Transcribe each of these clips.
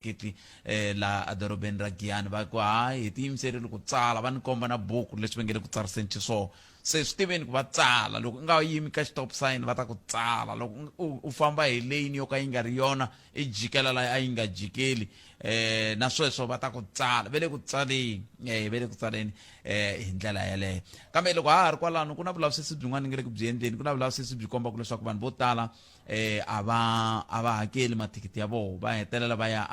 mathikithi la adorobeni ra Giyani va ku hayi hi tiyimiserile ku tsala va ni komba na buku leswi va nge le ku tsariseni xiswona se swi tiveni ku va tsala loko u nga yimi ka stop sign va ta ku tsala loko u famba hi lane yo ka yi nga ri yona i jikela la a yi nga jikeli na sweswo va ta ku tsala ve le ku tsaleni ve le ku tsaleni hi ndlela yaleyo kambe loko ha ha ri kwalano ku na vulavisisi byin'wana nge le ku byi endleni ku na vulavisisi byi komba ku leswaku vanhu vo tala a va hakeli mathikithi ya vona va hetelela va ya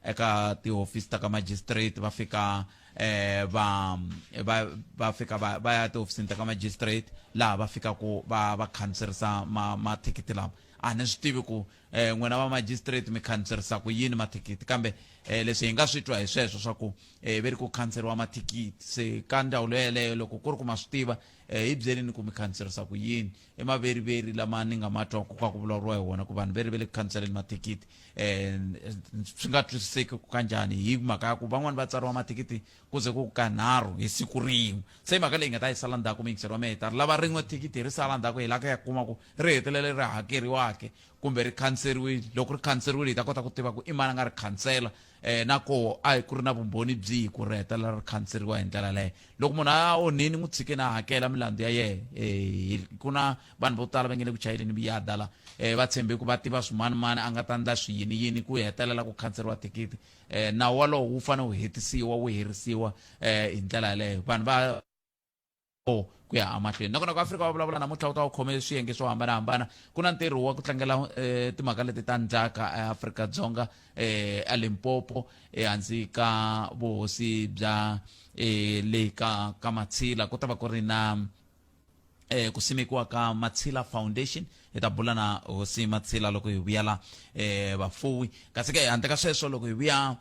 eka tihofisi ta ka magistrate va fika va fika va ya tihofisini ta ka magistrate laha va fikaku va khanserisa mathikithi lama a ni swi tivi ku n'wina va magistrate mi khanserisa ku yini mathikithi kambe leswi hi nga swi twa hi sweswo swa ku ve ri ku khanseriwa mathikithi se ka ndzawulo yeleyo loko ku ri ku ma swi tiva hi byeleni ku mi khanserisa ku yini i maveriveri lama ni nga ma twa ku ka ku vulavuriwa hi wona ku vanhu ve ri ve le ku khanseleni mathikithi swi nga twisiseki ku kanjhani hi mhaka ya ku van'wani va tsariwa mathikithi ku ze ku kanharhu hi siku rin'we se hi mhaka leyi nga ta yi sala ndzhaku miyingiseriwa mehitari lava rin'we thikithi ri sala ndzhaku hi laka ya kuma ku ri hetelele ri hakeriwake kumbe ri khanseriwile loko ri khanseriwile hi ta kota ku tiva ku i mani a nga ri khansela na ko a ku ri na vumbhoni byihi ku ri hetelela ri khanseriwa hi ndlela leyo loko munhu a onhini n'wi tshikeni a hakela milandzu ya yena ku na vanhu vo tala va nge le ku chayeleni viyadala va tshembe ku va tiva swimanimani a nga ta ndla swiyiniyini ku hetelela ku khanseriwa thikithi nawu walowo wu fanele wu hetisiwa wu herisiwa hi ndlela yaleyo vanhu va ku ya emahlweni nakona ku Afrika va vulavula namuntlha wu ta wu khome swiyenge swo hambanahambana ku na ntirho wa ku tlangela timhaka leti ta ndzhaka eAfrika-Dzonga eLimpopo ehansi ka vuhosi bya le ka Matshila ku ta va ku ri na ku simekiwa ka Matshila Foundation hi ta bula na Hosi Matshila loko hi vuyela vafuwi kasi ke handle ka sweswo loko hi vuya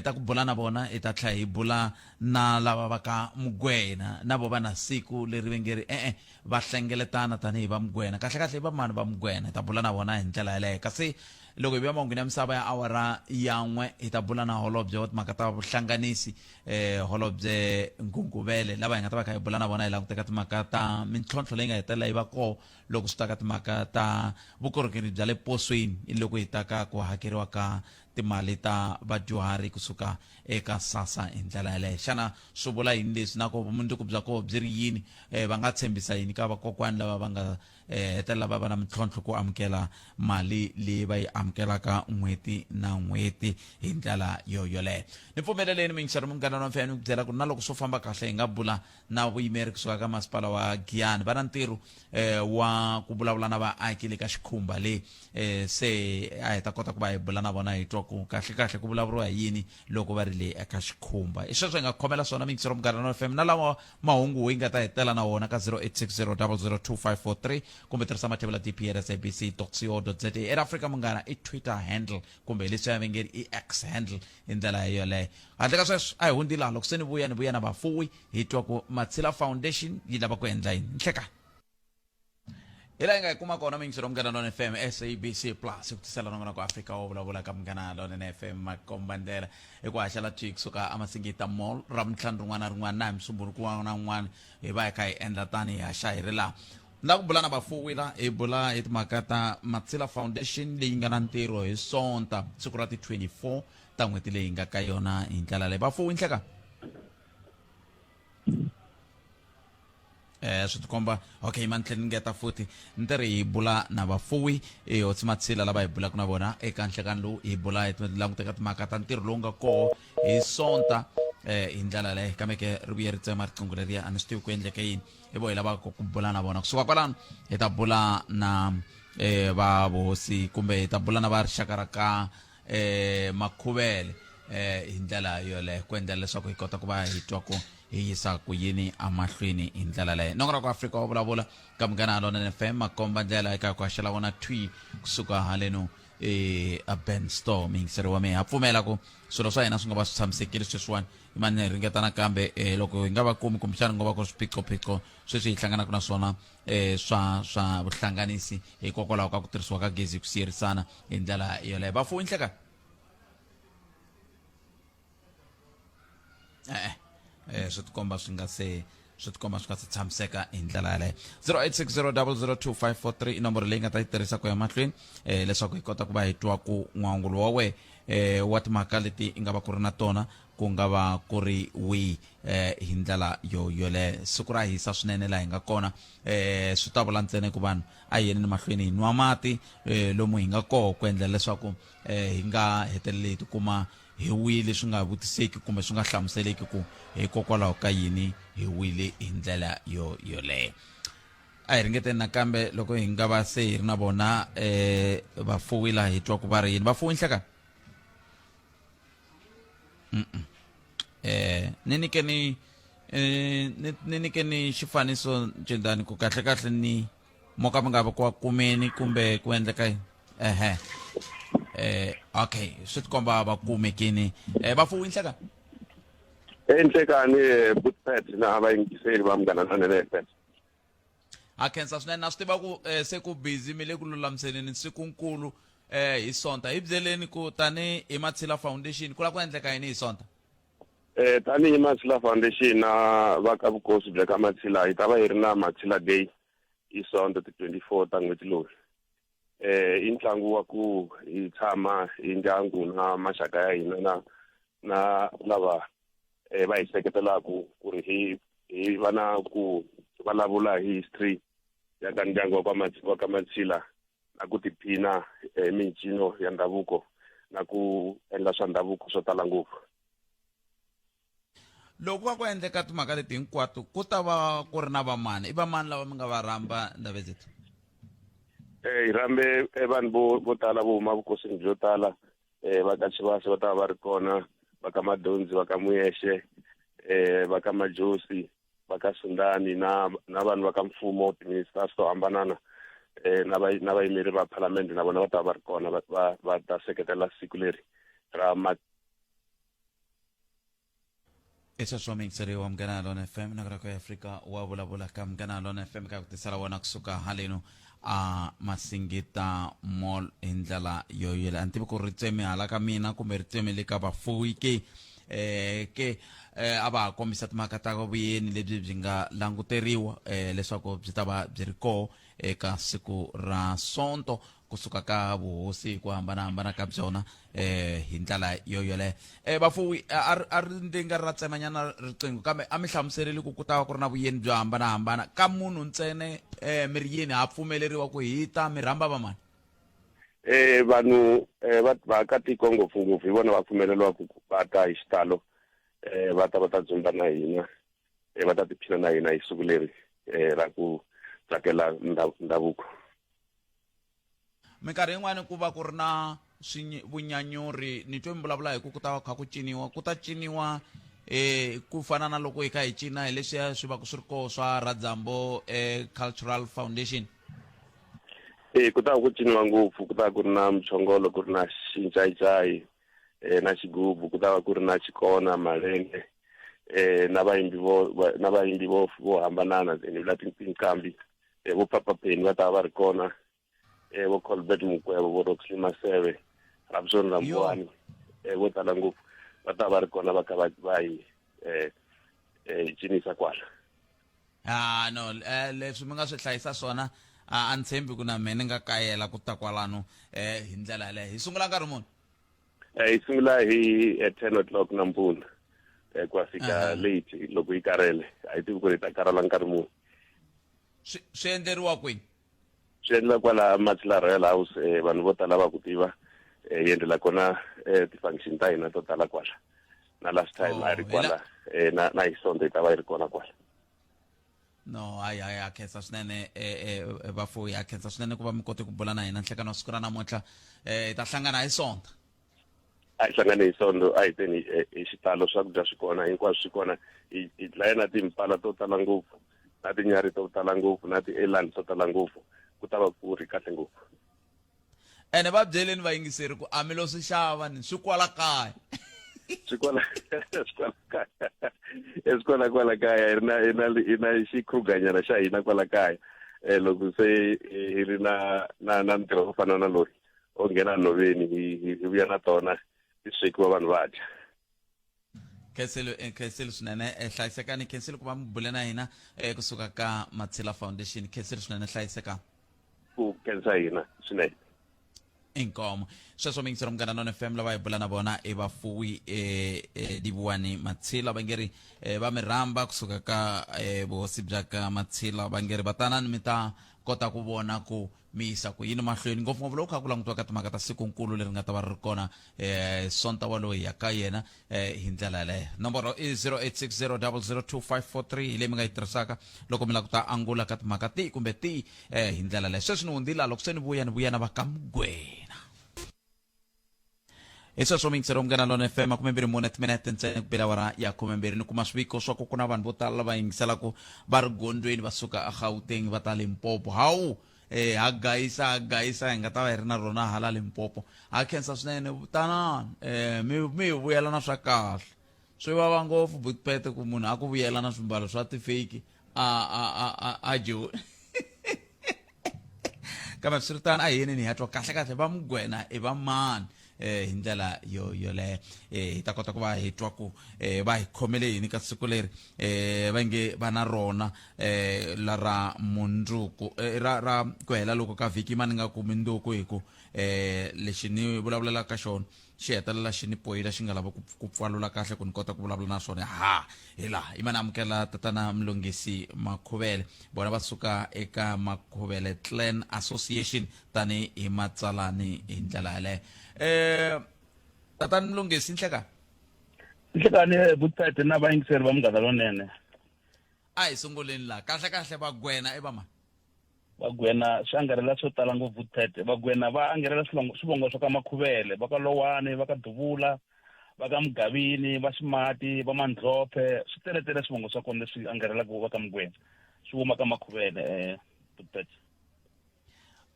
ta ku bula na vona hi ta tlhela hi bula na lava va ka Mugwena na vo va na siku leri ve nge ri va hlengeletana tanihi va Mugwena kahle kahle va mani va Mugwena hi ta bula na vona hi ndlela yaleyo kasi loko hi vuya mahungwini ya misava ya awara yan'we hi ta bula na holobye wa timhaka ta vuhlanganisi holobye Ngunguvele lava hi nga ta va kha hi bula na vona hi languteka timhaka ta mintlhontlho leyi nga hetelela yi va koho loko swi ta ka timhaka ta vukorhokeri bya le posweni loko hi ta ka ku hakeriwa ka timali ta vadyuhari kusuka eka SASSA hi ndlela yaleyo xana swi vula yini leswi na ku vumundzuku bya koho byi ri yini va nga tshembisa yini ka vakokwani lava va nga hetelela va va na mintlhontlho ku amukela mali leyi va yi amukelaka n'hweti na n'hweti hi ndlela yoleyo ni pfumeleleni miyingiseri munghana wa mfana ku byela ku na loko swo famba kahle hi nga bula na vuyimeri kusuka ka masipala wa Giyani va na ntirho wa ku vulavula na vaaki le ka xikhumba le se a hi ta kota ku va hi bula na vona hi twa ku kahle kahle ku vulavuriwa hi yini loko va ri le eka xikhumba i sweswo hi nga khomela swona miyingiseri munghana wa FM na lawa mahungu hi nga ta hetela na wona ka 0860002543 kumbe tirhisa mathebula dp@sabc.co.za eAfrika munghana i Twitter handle kumbe leswi ya vengeri i X handle hi ndlela yoleyo handle ka sweswo a hi hundi laha loko se ni vuya na vafuwi hi twa ku Matshila Foundation yi lava ku endla yini nhleka hi laha hi nga hi kuma kona miyingiseri munghana lona FM SABC plus ku tisela nongona ku Afrika wo vulavula ka munghana lona FM makomba ndlela hi ku haxela twi kusuka amasingita mall ra mintlhanu rin'wana na rin'wana na hi Msumbhuri kun'wana na un'wana hi va hi kha hi endla tani hi haxa hi ri laha na ku bula na vafuwi la hi bula hi timhaka ta Matshila Foundation leyi nga na ntirho hi Sonta siku ra ti 24 ta n'hweti leyi nga ka yona hi ndlela leyi vafuwi nhleka swi tikomba okay mantlheni ngeta futhi ntirho hi bula na vafuwi Hosi Matshila lava hi bulaka na vona eka nhlekani lowu hi bula hi languteka timhaka ta ntirho lowu nga koho hi Sonta hi ndlela leyi kambe ke ri vuye ri tsema riqingho leriya a ni swi tivi ku endleke yini hi vo hi lavaka ku bula na vona kusuka kwalano hi ta bula na va vuhosi kumbe hi ta bula na va rixaka ra ka Makhuvele hi ndlela yoleyo ku endlela leswaku hi kota ku va hi twa ku hi yisa ku yini amahlweni hi ndlela leyo nongona ku Afrika wa vulavula ka munghana lona FM makomba ndlela eka ku haxela vona twi kusuka haleno a Ben Store miyingiseri wa mehe ha pfumela ku swilo swa hina swi nga va swi tshamisekile sweswiwani hi mani hi ringetana kambe loko hi nga va kumi kumbexana nga va ku swiphiqophiqo sweswi hi hlanganaka na swona swa vuhlanganisi hikokwalaho ka ku tirhisiwa ka gezi ku siyerisana hi ndlela yoleyo vafuwi nhleka swi tikomba swi nga se tshamiseka hi ndlela yaleyo 0860002543 i nomboro leyi nga ta yi tirhisa ku ya mahlweni leswaku hi kota ku va hi twa ku n'wangulo wa we wa timhaka leti i nga va ku ri na tona ku nga va ku ri wihi hi ndlela yole siku ra hisa swinene laha hi nga kona swi ta vula ntsena ku vanhu a hi yenini mahlweni hi nwa mati lomu hi nga koho ku endla leswaku hi nga heteleli hi tikuma hi wile swi nga vutiseki kumbe swi nga hlamuseleki ku hikokwalaho ka yini hi wile hi ndlela yoleyo a hi ringeteni nakambe loko hi nga va se hi ri na vona vafuwi laha hi twa ku va ri yini vafuwi nhlekani ni nyikeni xifaniso ncindani ku kahle ni moka mi nga va ku wa kumeni kumbe ku endleka yini okay swi tikomba va kumekini vafuwi nhlekani enhlekani butpet na vayingiseri va munghana lonene pet a khensa swinene na swi tiva ku se ku busy mi le ku lulamiseleni sikunkulu hi sonta hi byeleni ku tani hi Matshila Foundation ku la ku endleka yini hi sonta tani hi Matshila Foundation na va ka vukosi bya ka Matshila hi ta va hi ri na Matshila Day hi sonto ti 24 ta n'hweti lowu i ntlangu wa ku hi tshama hi ndyangu na maxaka ya hina na lava va hi seketelaku ku ri hi va na ku vulavula hi history ya ka ndyangu wa ka Matshila na ku tiphina mincino ya ndhavuko na ku endla swa ndhavuko swo tala ngopfu loko va ku endleka timhaka leti hinkwato ku ta va ku ri na vamani i vamani lava mi nga va rhamba ndhawu zetu hi rambe vanhu vo tala vo huma vukosini byo tala va ka Chivasi va ta va ri kona va ka Madonzi va ka Muyexe va ka Majosi va ka Sundani na vanhu va ka mfumo tiministers to hambanana na vayimeri va parliament na vona va ta va ri kona va ta seketela siku leri ra Swa vayingiseri wa Munghana Lona FM na ku Afrika wa Vulavula ka Munghana Lona FM ka ku tisala wona kusuka haleno a Masingita Mall hi ndlela yoyela a ni tivi ku ri tseme hala ka mina kumbe ri tseme le ka vafuwi ke a va kombisa timhaka ta vuyeni lebyi byi nga languteriwa leswaku byi ta va byi ri koho eka siku ra sonto kusuka ka vuhosi ku hambanahambana ka byona hi ndlela yoyoleyo vafuwi a ri ndi nga ri ra tsemanyana riqingho kambe a mi hlamuserile ku ta va ku ri na vuyeni byo hambanahambana ka munhu ntsene mi ri yini ha pfumeleriwa ku hi ta mi rhamba va mani vanhu vaakatiko ngopfungopfu hi vona va pfumeleriwa ku va ta hi xitalo va ta dzumba na hina va ta tiphina na hina hi siku leri ra ku tsakela ndhavuko minkarhi yin'wani ku va ku ri na vunyanyuri ni twe mi vulavula hi ku ta va kha ku ciniwa ku ta ciniwa ku fana na loko hi kha hi cina hi leswiya swi va ku swi ri koho swa Radzambo Cultural Foundation ku ta ku ciniwa ngopfu ku ta ku ri na muchongolo ku ri na xincayincayi na xigubu ku ta va ku ri na xikona malenge na vayimbi vo hambanana ni vula tinqambi vo Papa Penny va ta va ri kona vo Colbert Mukwebo vo Roxy Maseve Rapson Rambuani vo tala ngopfu va ta va ri kona va ka va hi cinisa kwala no leswi mi nga swi hlayisa swona a ni tshembi ku na mene nga kayela ku ta kwalano hi ndlela yaleyo hi sungula nkarhi muni hi sungula hi 10 o'clock nampundzu ku fika late loko yi karhele a hi tivi ku ri ta karhala nkarhi muni swi endleriwa kwini swi endla kwala Matshila Royal House vanhu vo tala va ku tiva hi endlela kona ti-function ta hina to tala kwala na last time a ri kwala na hi sonto yi ta va yi ri kona kwala no a khensa swinene vafuwi a khensa swinene ku va mi kote ku bula na hina nhlekani wa siku ra namuntlha hi ta hlangana hi sonto a hi hlangane hi sonto a hi teni hi xitalo swakudya swi kona hinkwaswo swi kona hi dlaya na timpala to tala ngopfu na tinyari to tala ngopfu na ti-eland to tala ngopfu ku ta va ku ri kahle ngopfu ene va byeleni vayingiseri ku a mi lo swi xava ni swi kwala kaya swi kwala kwala kaya hi na xikruganyana xa hina kwala kaya loko se hi ri na ntirho wo fana na loyi o nghena nhoveni hi vuya na tona ti swekiwa vanhu va dya khenseli swinene hlayisekani khenseli ku va mi bule na hina kusuka ka Matshila Foundation khenseli swinene hlayisekani ku khensa hina swinene inkomo sweswo mingisero mgana non FM lava hi bula na vona i vafuwi Giyani Matshila va ngeri va mirhamba kusuka ka vuhosi bya ka Matshila va ngeri vatanani mi ta kota ku vona ku misa ku yini mahlweni ngopfungopfu loko kha ku langutiwa ka timhaka ta sikunkulu leri nga ta va ri kona sonta walowo hi ya ka yena hi ndlela yaleyo nomboro i 0860002543 hi leyi mi nga yi tirhisaka loko mi lava ku ta angula ka timhaka tihi kumbe tihi hi ndlela yaleyo sweswi ni hundzila loko se ni vuya va ka Mugwena hi sweswo mingisero mgana lona FM 24 timinete ntsena ku bela awara ya 12 ni kuma swiviko swa ku ku na vanhu vo tala lava yingiselaka va ri gondweni va suka a Gauteng va ta Limpopo hawu ha gayisa hi nga ta va hi ri na rona hala Limpopo ha khensa swinene tanani mi vuyela na swa kahle swi vava ngopfu butpete ku munhu a ku vuyela na swimbalo swa tifake a jo kambe swi ri tani a yini ni ya twa kahle va Mugwena i va mani hi ndlela yole hi ta kota ku va hi twa ku va hi khomele yini ka siku leri va nge va na rona la ra mundzuku ra ku hela loko ka vhiki mani nga ku mindzuku hi ku lexi ni vulavulelaka ka xona xi hetelela xi ni poyila xi nga lava ku pfalula kahle ku ni kota ku vulavula na swona hi laha i mani amukela tatana Mlungisi Makhuvele bona va suka eka Makhuvele Clan Association tani hi matsalani hi ndlela yaleyo tatana Mlungisi nhlekani butete na vayingiseri va munghana lonene a hi sunguleni laha kahle va Gwena i va mani Vagwena swi angarhela swo tala ngopfu tete Vagwena va angarhela swivongo swa ka Makhuvele va ka Lowani va ka Duvula va ka Mugavini va Ximati va Mandlophe swi teletele swivongo swa kona leswi angarhelaka va ka Mugwena swi huma ka Makhuvele tete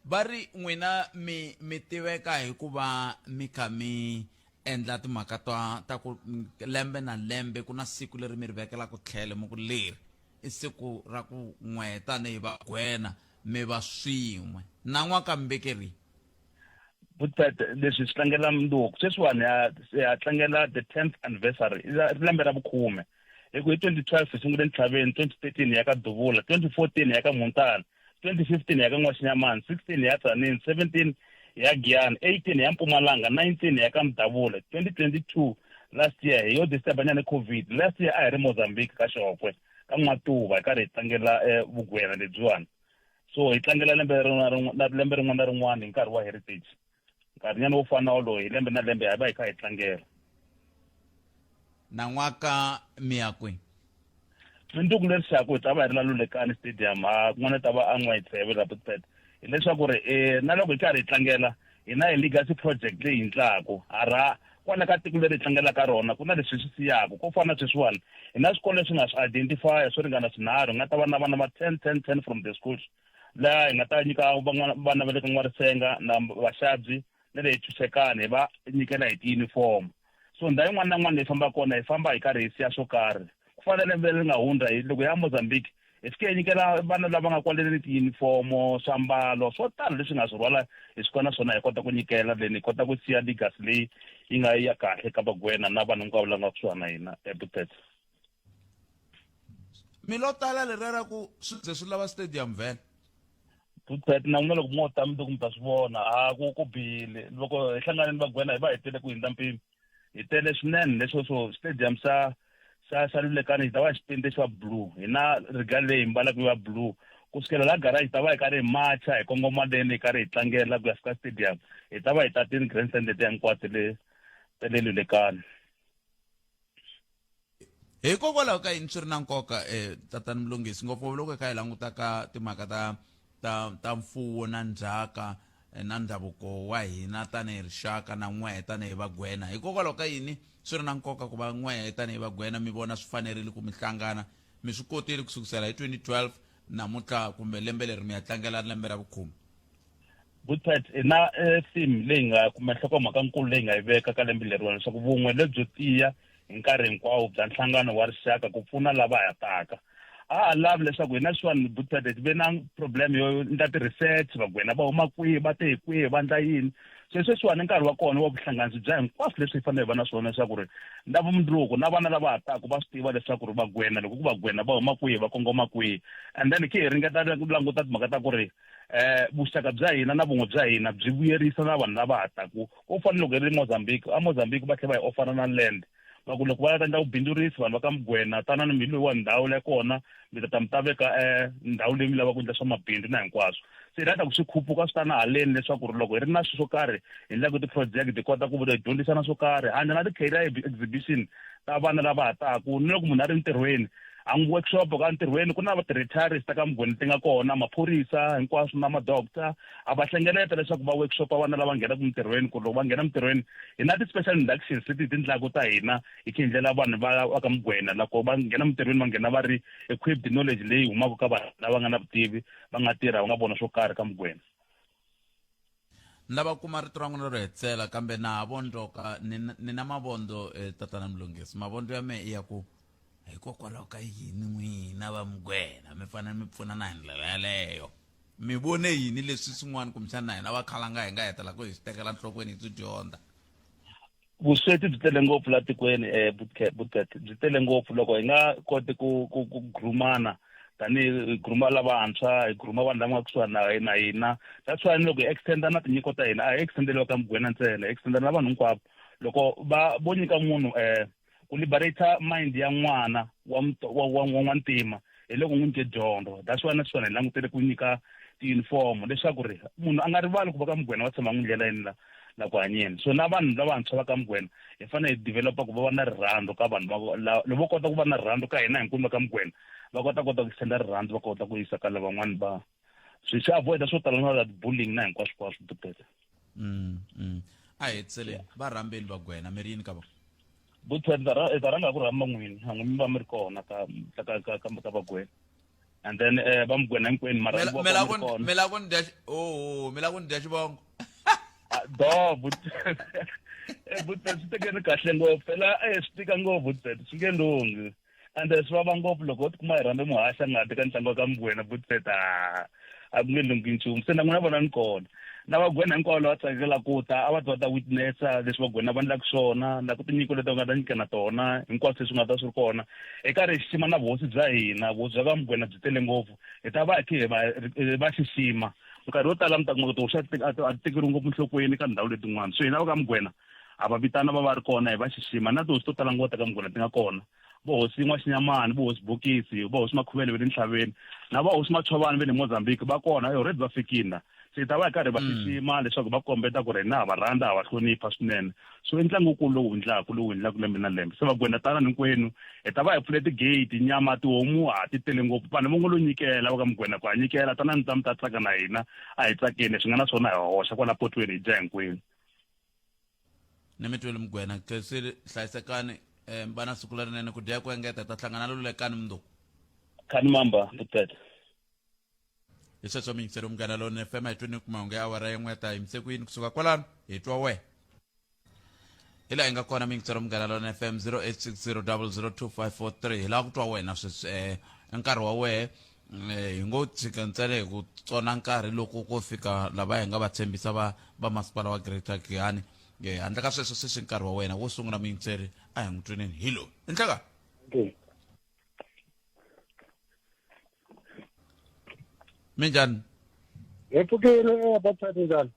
va ri n'wina mi tiveka hi ku va mi kha mi endla timhaka ta ku lembe na lembe ku na siku leri mi ri vekelaka tlhelo mo ku leri i siku ra ku n'weta ni va Gwena mi va swin'we na n'wakambekeri butete leswi swi tlangela mundzuku sweswiwani ya tlangela the 10th anniversary i lembe ra vukhume hi ku hi 2012 hi sungule ntlhaveni 2013 ya ka Duvula 2014 ya ka Muntana 2015 ya ka N'waxinyamani 16 ya Tzaneen 17 ya Giyani 18 ya Mpumalanga 19 ya ka Mdavula 2022 last year hi yo disabanyana COVID last year a hi ri Mozambique ka Xihokwe ka N'watuva hi karhi hi tlangela Vugwena lebyiwani so hi tlangela lembe rin'wana na rin'wana hi nkarhi wa heritage nkarhi nyana wo fana wolowo hi lembe na lembe hi va hi kha hi tlangela na n'waka mi ya kwihi mindzuku lerixaku hi ta va hi ri la Lulekani stadium kun'wana ta va a N'wayitsheve la butete hileswaku ri na loko hi karhi hi tlangela hi na hi legacy project leyi hi ndlaku kwala ka tiko leri hi tlangelaka rona ku na leswi swi siyaku ko fana sweswiwani hi na swikolo leswi nga swi identify swo ringana swinharhu hi nga ta va na vana va 10 from the schools laha hi nga ta nyika vana va le ka N'warisenga na Vaxabyi na le Thusekani hi va nyikela hi ti-uniform so ndhawu yin'wana na yin'wana leyi famba kona hi famba hi karhi hi siya swo karhi ku fana lembe leri nga hundza loko ya Mozambique hi fike hi nyikela vana lava nga kwaleni ti-uniform swambalo swo tala leswi nga swi rhwala hi swi kona swona hi kota ku nyikela then hi kota ku siya legacy leyi yi nga ya kahle ka Vagwena na vanhu hinkwavo lava nga kusuhana na hina ebutete mi lo tala lerera ku swi ze swi lava stadium vhele butete na n'wina loko mo ta mi ta swi vona ku bihile loko hi hlanganeni Vagwena hi va hi tele ku hindza mpimo hi tele swinene leswo swo stadium xa Lulekani hi ta va xipinde xa blue hi na riga leyi mbalaka ya blue kusukela la garage hi ta va hi karhi hi marcha hi kongomaleni hi karhi hi tlangela ku ya fika stadium hi ta va hi tatini grandstand leti hinkwato le Lulekani hikokwalaho ka yini swi ri na nkoka tatana Mlungisi ngopfu loko hi kha hi languta ka timhaka ta mfuwo na ndzhaka na ndhavuko wa hina tanihi rixaka na n'wehe tanihi Vagwena hikokwalaho ka yini swi ri na nkoka ku va n'wehe tanihi Vagwena mi vona swi fanerile ku mi hlangana mi swi kotile ku sukusela hi 2012 namuntlha kumbe lembe leri mi ya tlangela lembe ra vukhume butete na theme leyi nga kuma nhlokomhaka nkulu leyi nga yi veka ka lembe leriwani leswaku vun'we lebyo tiya hi nkarhi hinkwawo bya nhlangano wa rixaka ku pfuna lava ha taka lavi leswaku hina swin'wana butete ve na problem yo endla ti-research Vagwena va huma kwihi va te hi kwihi va ndla yini sweswiwani nkarhi wa kona wa vuhlanganisi bya hinkwaswo leswi hi fanele hi va na swona leswaku ri na vumundzuku na vana lava ha taka va swi tiva leswaku ri Vagwena loko ku Vagwena va huma kwihi va kongoma kwihi and then khi hi ringeta ku languta timhaka ta ku ri vuxaka bya hina na vun'we bya hina byi vuyerisa na vanhu lava ha taku ko fana loko ri Mozambique Mozambique va tlhela va hi offer na land va ku loko va ta endla vubindzurisi vanhu va ka Mugwena tanani mi loyi wa ndhawu leyi kona mi ta mi ta veka ndhawu leyi mi lava ku endla swa mabindzu na hinkwaswo se rata ku swi khuphuka swi ta na haleni leswaku ri loko hi ri na swilo swo karhi hi endla ku ti-project hi kota ku dyondzisa na swo karhi handle na ti-career exhibition ta vana lava ha taku ni loko munhu a ri ntirhweni workshop ka ntirhweni ku na ti-retirees ta ka Mugwena ti nga kona maphorisa hinkwaswo na ma-doctor a va hlengeleta leswaku va workshop vana lava nghenaka mintirhweni ku loko va nghena mintirhweni hi na ti-special inductions leti hi tindlaku ta hina hi khindlela vanhu va ka Mugwena loko va nghena mintirhweni va nghena va ri equipped knowledge leyi humaka ka vanhu lava nga na vutivi va nga tirha va nga vona swo karhi ka Mugwena. Ni lava kuma rito ra n'wina ro hetsela kambe na ha vondoka ni na mavondo tatana Mlungisi mavondo ya me ya ku hikokwalaho ka yini n'wina va Mugwena mi fanele mi pfuna na hi ndlela yaleyo mi vone yini leswi swin'wana kumbexana na hina va khalanga hi nga hetela ku hi swi tekela nhlokweni hi swi dyondza vusweti byi tele ngopfu la tikweni Butet byi tele ngopfu loko hi nga koti ku grumana tanihi gruma lavantshwa hi gruma vanhu lava nga kusuhani na hina that's why loko hi extenda na tinyiko ta hina a hi extendeliwa ka Mugwena ntsena hi extendela na vanhu hinkwavo loko vo nyika munhu ku liberata mind ya n'wana wa n'wantima hi loko n'wi nyike dyondzo that's why na swona hi langutele ku nyika ti-uniform leswaku ri munhu a nga rivali ku va ka Mugwena va tshama n'wi ndlela yini la ku hanyeni so na vanhu lavantshwa va ka Mugwena hi fanele hi developa ku va va na rirhandzu ka vanhu loko kota ku va na rirhandzu ka hina hinkwenu va ka Mugwena va kota ku extenda rirhandzu va kota ku yisa ka lavan'wana va swi avoida swo tala na bullying na hinkwaswo Butet. A hi hetseleni va rhambeni va Gwena mi ri yini ka vona Butet hi ta rhanga ku rhamba n'wini han'we mi va mi ri kona ka Vagwena and then va Mugwena hinkwenu mara mi la ku ni dya xivongo do Butet swi tekeni kahle ngopfu phela swi tika ngopfu Butet swi nge lunghi ande swi vava ngopfu loko u tikuma hi rhambe muhaxa ngati ka ntlangu wa ka Mugwena Butet a ku nge lunghi nchumu se na n'wina vona ni kona na Vagwena hinkwavo lava tsakela ku ta a va ta witnessa leswi Vagwena va endlaka swona na ku tinyiko leti va nga ta nyika na tona hinkwaswo leswi nga ta swi ri kona hi karhi hi xixima na vuhosi bya hina vuhosi bya ka Mugwena byi tele ngopfu hi ta va hi khe va xixima nkarhi wo tala mi ta kuma tihosi a ti tekeriwi ngopfu nhlokweni ka ndhawu letin'wana so hina va ka Mugwena a va vitana va ri kona hi va xixima na tihosi to tala ngopfu ka Mugwena ti nga kona vohosi N'waxinyamani vohosi Bokisi vohosi Makhuvele ve le Ntlaveni na vohosi Matshobani ve le Mozambique va kona already va fikile se hi ta va hi karhi va xixima leswaku va kombeta ku ri hina ha va rhandza ha va hlonipha swinene so i ntlangukulu lowu endlaku lembe na lembe se Vagwena tanani hinkwenu hi ta va hi pfule tigate nyama tihomu ha ti tele ngopfu vanhu va ngo lo nyikela va ka Mugwena ku ha nyikela tanani ta mi ta tsaka na hina a hi tsakeni swi nga na swona hi hoxa kwala potweni hi dya hinkwenu ni mi twele Mugwena kesi hlayisekani bana siku lerinene ku dya ku engeta ta hlangana lulekani mnduku khani mamba Butet hi sweswo mingiseri Munghana Lonene FM hi twini kumahungu ya awara yin'we ta yimise ku yini kusuka kwalano hi twa we hi laha hi nga kona mingiseri Munghana Lonene FM 0860002543 hi lava ku twa wena sweswi nkarhi wa wehe hi ngo tshika ntsele hi ku tsona nkarhi loko ko fika lava hi nga va tshembisa va masipala wa Greater Giyani handle ka sweswo sweswi nkarhi wa wena wo sungula mingiseri a hi n'wi twineni hi lowu Nhlanga minjhani hi pfukile Butet njhani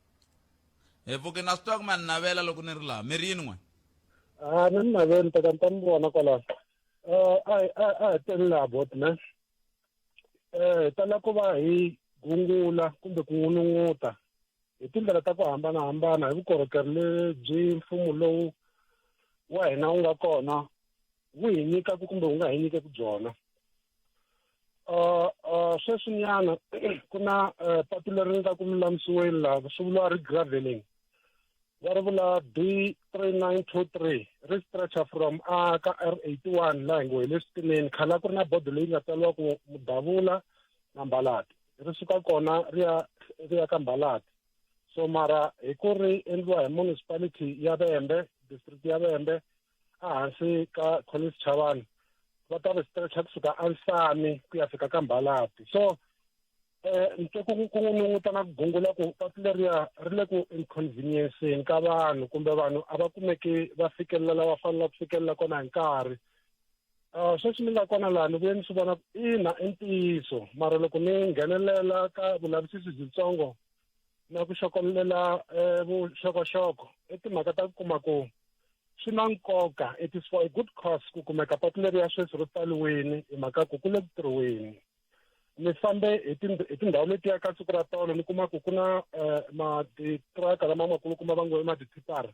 hi pfuke na swi twa ku ma ni navela loko ni ri laha mi ri yini n'we ni ri naveli ta ni ta mi vona kwalaho a hi teni laha Butet hi tala ku va hi gungula kumbe ku n'unun'uta hi tindlela ta ku hambanahambana hi vukorhokeri lebyi mfumo lowu wa hina wu nga kona wu hi nyikaku kumbe wu nga hi nyikeki byona sweswinyana ku na patu leri nga ku lulamisiweni laha swi vuriwa regraveling va ri vula D3923 ri stretcher from ka R81 laha hi ngo hi le switineni khala ku ri na bodo leyi nga tsaliwa ku Vulavula na Mbalati ri suka kona ri ya ka Mbalati so mara hi ku ri endliwa hi municipality ya Vhembe district ya Vhembe ehansi ka College Chavani va ta ri stretcher kusuka Ansani ku ya fika ka Mbalati so nto ku n'unun'uta na ku gungula ku patu leriya ri le ku inconvenienceni ka vanhu kumbe vanhu a va kumeki va fikelela va fanele ku fikelela kona hi nkarhi sweswi mi nga kona laha ni vuye ni swi vona ina i ntiyiso mara loko ni nghenelela ka vulavisisi byitsongo na ku xokolela vuxokoxoko i timhaka ta ku kuma ku swi na nkoka, it is for a good cause ku kumeka patu leriya sweswi ri pfaliweni hi mhaka ku ku le ku tirhiweni. Ni fambe hi tindhawu letiya ka siku ra tolo ni kuma ku ku na titiraka lama makulukumba va ngo i matithipara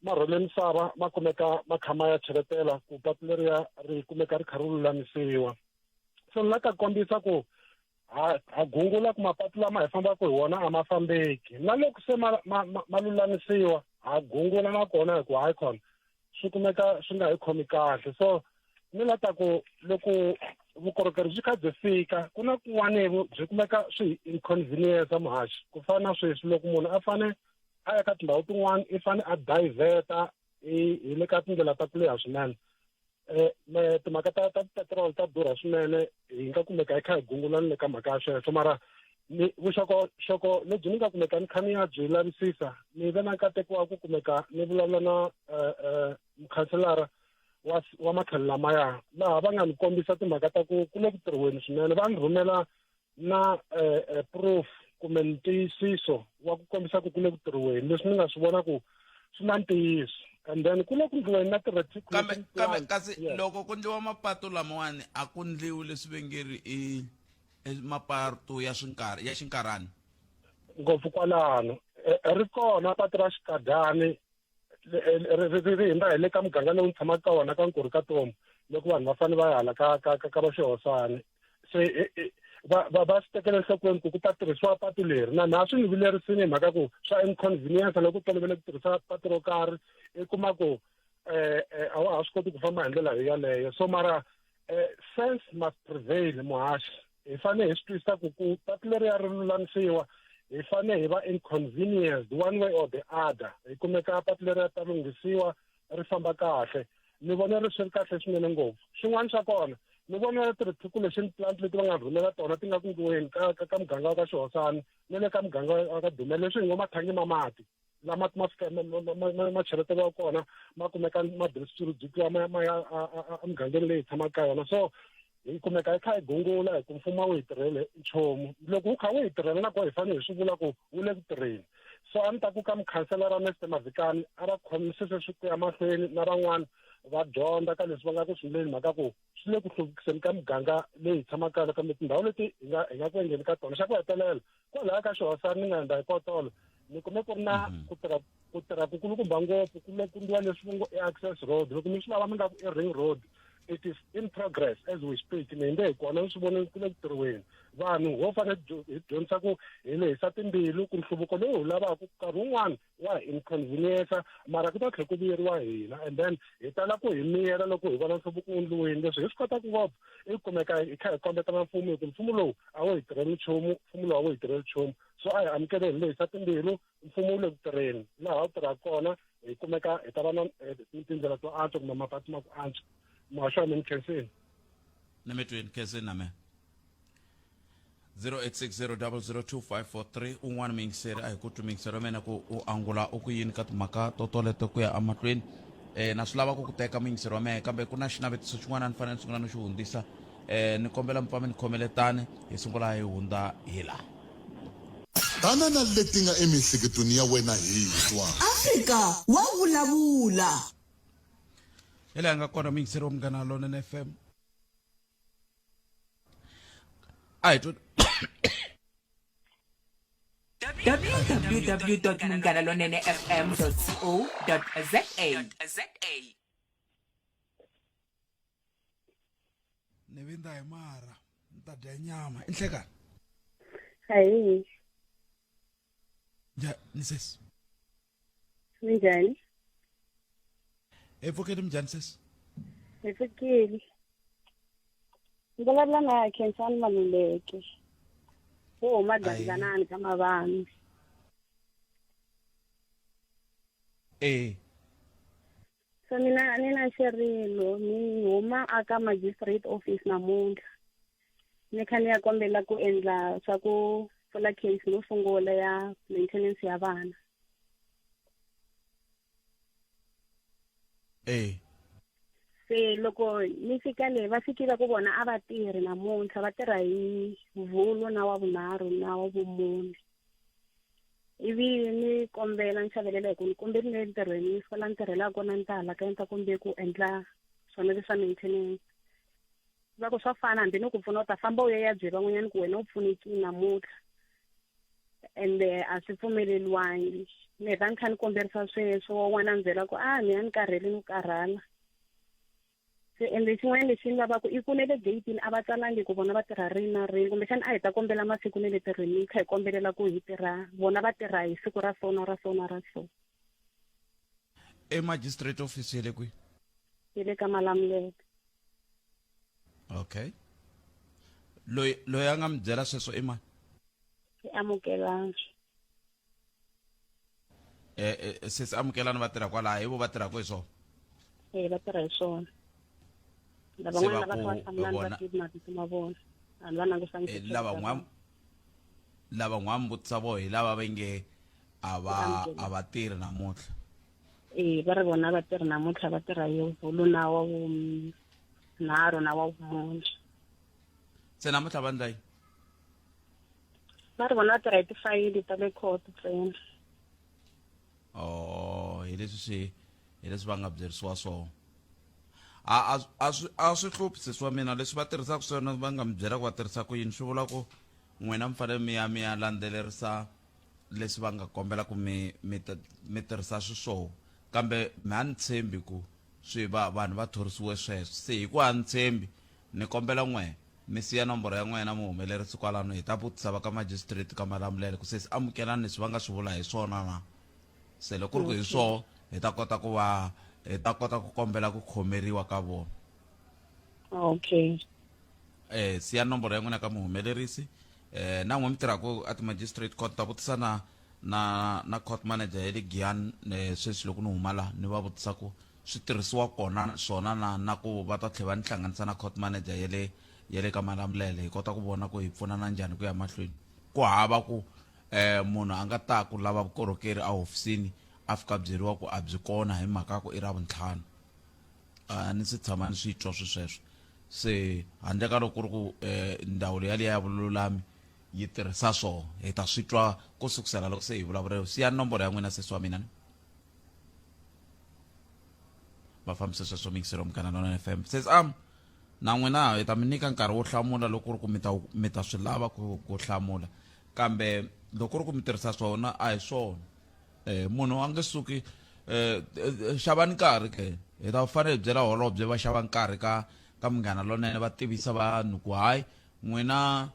ma rhwele misava ma kumeka ma kha ma ya cheletela ku patu leriya ri kumeka ri kha ri lulamisiwa. So ni la ka kombisa ku ha gungula ku mapatu lama hi fambaka hi wona a ma fambeki, na loko se ma lulamisiwa ha gungula na kona hi ku hayi khona swi kumeka swi nga hi khomi kahle. So ni la ta ku loko vukorhokeri byi kha byi fika ku na kun'wani byi kumeka swi inconvenience muhaxi, ku fana na sweswi loko munhu a fane a ya ka tindhawu tin'wana i fane a divert-a hi le ka tindlela ta ku leha swinene. Timhaka ta petrol ta durha swinene hi nga kumeka hi kha hi gungula ni le ka mhaka ya sweswo, mara vuxokoxoko lebyi ni nga kumeka ni kha ni ya byi lavisisa ni ve na nkateko wa ku kumeka ni vulavula na mukhanselara wa matlhelo lamaya laha va nga ni kombisa timhaka ta ku le ku tirhiweni swinene. Va ni rhumela na proof kumbe ntiyisiso wa ku kombisa ku le ku tirhiweni leswi ni nga swi vona ku swi na ntiyiso, and then ku le ku ndliweni na kambe kasi loko ku ndliwa mapatu lamawani a ku ndliwi leswi ve ngeri i mapatu ya xinkarhani ngopfu kwalano. Ri kona patu ra xikadani ri hindza hi le ka muganga lowu ni tshamaka ka wona ka Nkuru ka Tomu loko vanhu va fane va ya hala ka va Xihosana. Se va swi tekela enhlokweni ku ta tirhisiwa patu leri na swi ni vilerisini hi mhaka ku swa inconvenience loko u tolovele ku tirhisa patu ro karhi i kuma ku a wa ha swi koti ku famba hi ndlela yaleyo. So mara sense must prevail muhaxi, hi fane hi swi twisisa ku patu leriya ri lulamisiwa hi fane hi va inconvenienced one way or the other, hi kumeka patu leriya ta lunghisiwa ri famba kahle. Ni vona ri swi ri kahle swinene ngopfu. Xin'wana xa kona ni vona ti-retriculation plant leti va nga rhumela tona ti nga ku ndliweni ka muganga wa ka Xihosana na le ka muganga wa ka Dumele, leswi hi ngo mathangi ma mati lama ma cheleteliwa kona ma kumeka ma ya emugangeni leyi hi tshamaka ka yona. So hi kumeka hi kha hi gungula hi ku mfumo wu hi tirhele nchumu, loko wu kha wu hi tirhela na koho hi fanele hi swi vula ku wu le ku tirheni. So a ni ta ku ka mukhanselara Mr Mavikani a va khomisise swi ku ya mahlweni na van'wana va dyondza ka leswi va nga ku swi endleni mhaka ku swi le ku hluvukiseni ka muganga leyi hi tshamaka yona, kambe tindhawu leti hi nga ku endleni ka tona. Xa ku hetelela kwalaya ka Xihosana ni nga endla hi kotolo ni kume ku ri na ku tirha ku kulukumba ngopfu ku le ku ndliwa leswi va ngo i access road, loko mi swi lava mi nga ku i ring road, it is in progress as we speak. Ni nge hi kona ni swi vone ku le ku tirhiweni. Vanhu ho fanele hi dyondzisa ku hi lehisa timbilu ku nhluvuko lowu hi lavaka nkarhi wun'wani wa hi inconvenience mara ku ta tlhela ku vuyeriwa hina, and then hi tala ku hi miyela loko hi vona nhluvuko wu ndliwini. Leswi hi swi kotaka ngopfu i kumeka hi kha hi kombeta na mfumo hi ku mfumo lowu a wo hi tirheli nchumu, mfumo lowu a wo hi tirheli nchumu. So a hi amukele hi lehisa timbilu, mfumo wu le ku tirheni laha wu tirhaka kona hi kumeka hi ta va na tindlela to antswa kumbe mapatu ma ku antswa. Mhasho ni khensini na me twini khensini na me 0860002543 un'wana miyingiseri a hi ku miyingiseri wa mena ku u angula u ku yini ka timhaka to toleto ku ya amahlweni na swi lava ku teka muyingiseri wa mehe, kambe ku na xinavetiso xin'wana ni fanele ni sungula ni xi hundzisa. Ni kombela mi pfa mi ni khomeletani hi sungula hi hundza hi laha. Tana na leti nga emihleketweni ya wena hi twa Afrika wa vulavula. Hele anga kona miyingiseri wa Munghana Lonene FM. Ai to www.munghanalonenefm.co.za. ni vinda hi mara ni ta dya nyama i nhlekani Hayi, ni sesi minjani? evukeni mjani sesi Hi fikile. Ni vulavula na Khensani Maluleke. Wo huma Garizanani ka Mavani. So ni na xirilo, ni huma aka magistrate office namuntlha. Ni kha ni ya kombela ku endla swa ku pfula case no sungula ya maintenance ya vana. se loko ni fika le va fikile ku vona a va tirhi namuntlha va tirha hi Vhulu na wa vunharhu na wa vumune ivi ni kombela ni xavelela hi ku ni komberile ntirhweni ni fola ni tirhela kona ni ta hala ka ni ta kombe ku endla swona leswa maintenance va ku swa fana hambi ni ku pfuna u ta famba u ya byela van'wanyana ku wena u pfunekile namuntlha ende a swi pfumeleliwangi ni heta ni kha ni komberisa sweswo n'wana ni byela ku ni a ni karhele ni karhala se ende xin'wana lexi ni lavaka i ku ne le gatini a va tsalangi ku vona va tirha rini na rini kumbexani a hi ta kombela masiku ne le tirhweni hi kha hi kombelela ku hi tirha vona va tirha hi siku ra so na ra so na ra so Magistrate office yele kwi hi le ka Malamulele okay loyi a nga mi byela sweswo i mani hi amukelanga sesi amukelani va tirha kwalaha hi vo va tirhaka hi swona va tirha hi swona lavan'wana lava va hlamulani va tivi mavito ma vona vanhu va langusangi lava n'wi vutisa vo hi lava va nge a va tirhi namuntlha va ri vona va tirhi namuntlha va tirha hi Vhulu na wa vunharhu na wa vumune se namuntlha va ndla yini va ri vona va tirha hi tifayili ta le court ntsena hi leswi va nga byerisiwa swona a swi hluphi swa mina leswi va tirhisaka swona va nga mi byela ku va tirhisa ku yini swi vula ku n'wina mi fanele mi ya landzelerisa leswi va nga kombela ku mi tirhisa swiswoho kambe mi a ni tshembi ku swi vanhu va thorisiwe sweswo se hi ku a ni tshembi ni kombela n'we mi siya nomboro ya n'wina muhumelerisi kwalano hi ta vutisa va ka magistrate ka Malamulele ku se amukelani leswi va nga swi vula hi swona na se loko ku ri ku hi swona hi ta kota ku kombela ku khomeriwa ka vona okay siya nomboro ya n'wina ka muhumelerisi na n'we mi tirhaka at magistrate court ta vutisa na court manager ya le Giyani sweswi loko ni huma laha ni va vutisa ku swi tirhisiwa kona swona na ku va ta tlhela va ni hlanganisa na court manager ya le ka Malamulele hi kota ku vona ku hi pfunana njhani ku ya mahlweni ku hava ku munhu a nga ta ku lava vukorhokeri a hofisini a fika byeriwa ku a byi kona hi mhaka ku i ra vuntlhanu ni si tshama ni swi twa sweswo se handle ka loko ku ri ku ndhawu yaliya ya vululami yi tirhisa swona hi ta swi twa ku sukusela loko se hi vulavula siya nomboro ya n'wina sesi wa mina ni vafambisi sweswo mikisero mukana na FM says na n'wina hi ta mi nyika nkarhi wo hlamula loko ku ri ku mi ta swi lava ku hlamula kambe loko ku ri ku mi tirhisa swona a hi swona munhu a nge suki xavani nkarhi ke hi ta fanele hi byela holobye va xava nkarhi ka Munghana Lonene va tivisa vanhu ku hayi n'wina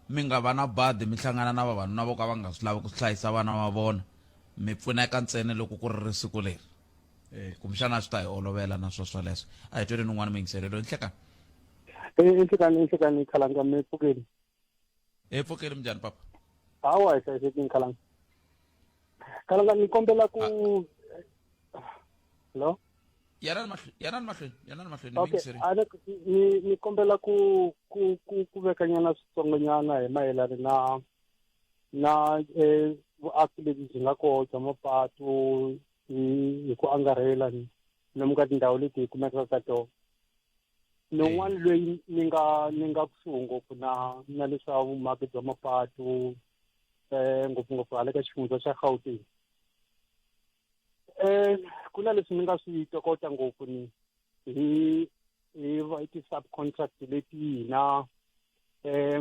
mi nga va na badi mi hlangana na vavanuna vo ka va nga swi lavi ku hlayisa vana va vona mi pfuneka ntsena loko ku ri siku leri kumbexana swi ta hi olovela na swoleswo a hi tweleni un'wana miyingiselelo nhlekani enhlekani khalanga mi pfukeli pfukeli minjhani papa hawa hi hlayisekini khalanga ni kombela ku hello yanani mahlweni okay ni kombela ku vekanyana switsongonyana hi mayelana na vuaki lebyi byi nga koho bya mapatu hi ku angarhela lomu ka tindhawu leti hi kumekaka ka tona non'wana loyi ni nga kusuhi ngopfu na leswa vumaki bya mapatu ngopfungopfu hala ka xifundza xa Gauteng ku na leswi ni nga swi tokota ngopfu ni hi ti-subcontract leti hina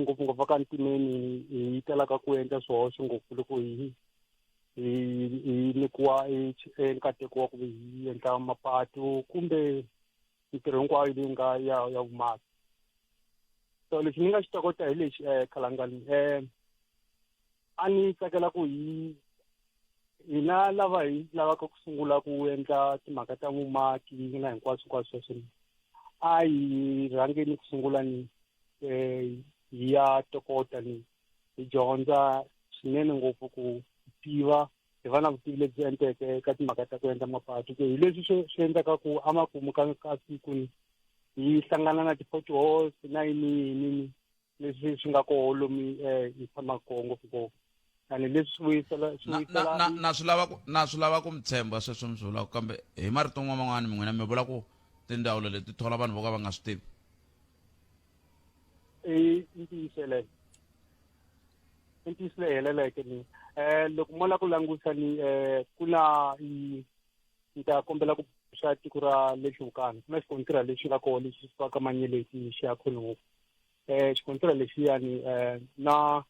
ngopfungopfu ka ntimeni hi talaka ku endla swihoxo ngopfu loko hi nyikiwa nkateko wa ku hi endla mapatu kumbe ntirho hinkwayo leyi nga ya vumaki so lexi ni nga xi tokota hi lexi khalangani a ni tsakela ku hina lava hi lavaka ku sungula ku endla timhaka ta vumaki na hinkwaswo sweswo a hi rhangeni ku sungula ni hi ya tokota ni hi dyondza swinene ngopfu ku tiva hi va na vutivi lebyi enteke ka timhaka ta ku endla mapatu hi leswi swi endlaka ku amakumu ka siku ni hi hlangana na ti-potholes na yini leswi swi nga koho lomu hi fambaka koho ngopfu and leswi na swi lava ku mi tshemba sweswo mi swi vulaka kambe hi marito man'wana mi n'wina mi vula ku tindhawu leti thola vanhu vo ka va nga swi tivi? intisile heleleke ni loko mo la ku langusa ni ku na ni ta kombela ku xa tiko ra le Hluvukani ku na xikontira lexi nga koho lexi faka manyeleti xi ya kholomo xikontira lexiyani na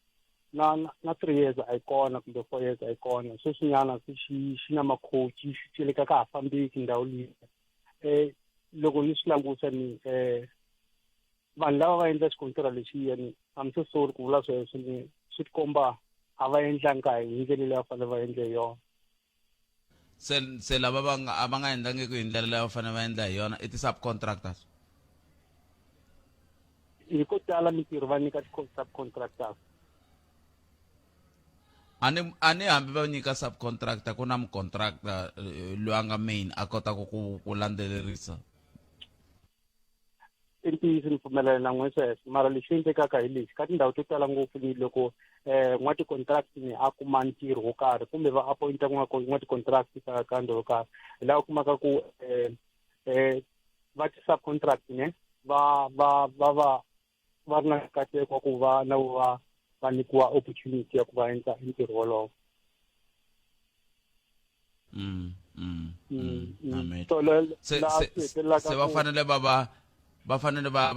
3 years a yi kona kumbe 4 years a yi kona sweswinyana xi na makhoci xi celeka ka ha fambeki ndhawu liya loko ni swi langusa ni vanhu lava va endla xikontira lexiyani I'm so sorry ku vula sweswo ni swi tikomba a va endlanga hi ndlela leyi va fanele va endle yona se lava va nga endlangi ku hi ndlela leyi va fanele va endla hi yona i ti-subcontractors hi ko tala mitirho va nyika ti-subcontractors ani hambi va nyika subcontractor ku na mucontractor loyi a nga main a kotaka ku landzelerisa i ntiyiso ni pfumelana na n'we sweswo mara lexi endlekaka hi lexi ka tindhawu to tala ngopfu ni loko n'waticontract ni a kuma ntirho wo karhi kumbe va appointa n'waticontract ka ndhawu yo karhi hi laha u kumaka ku va ti-subcontract ne va ri na nkateko wa ku va na va nyikiwa opportunity ya ku va endla ntirho wolowo se va fanele va fanele va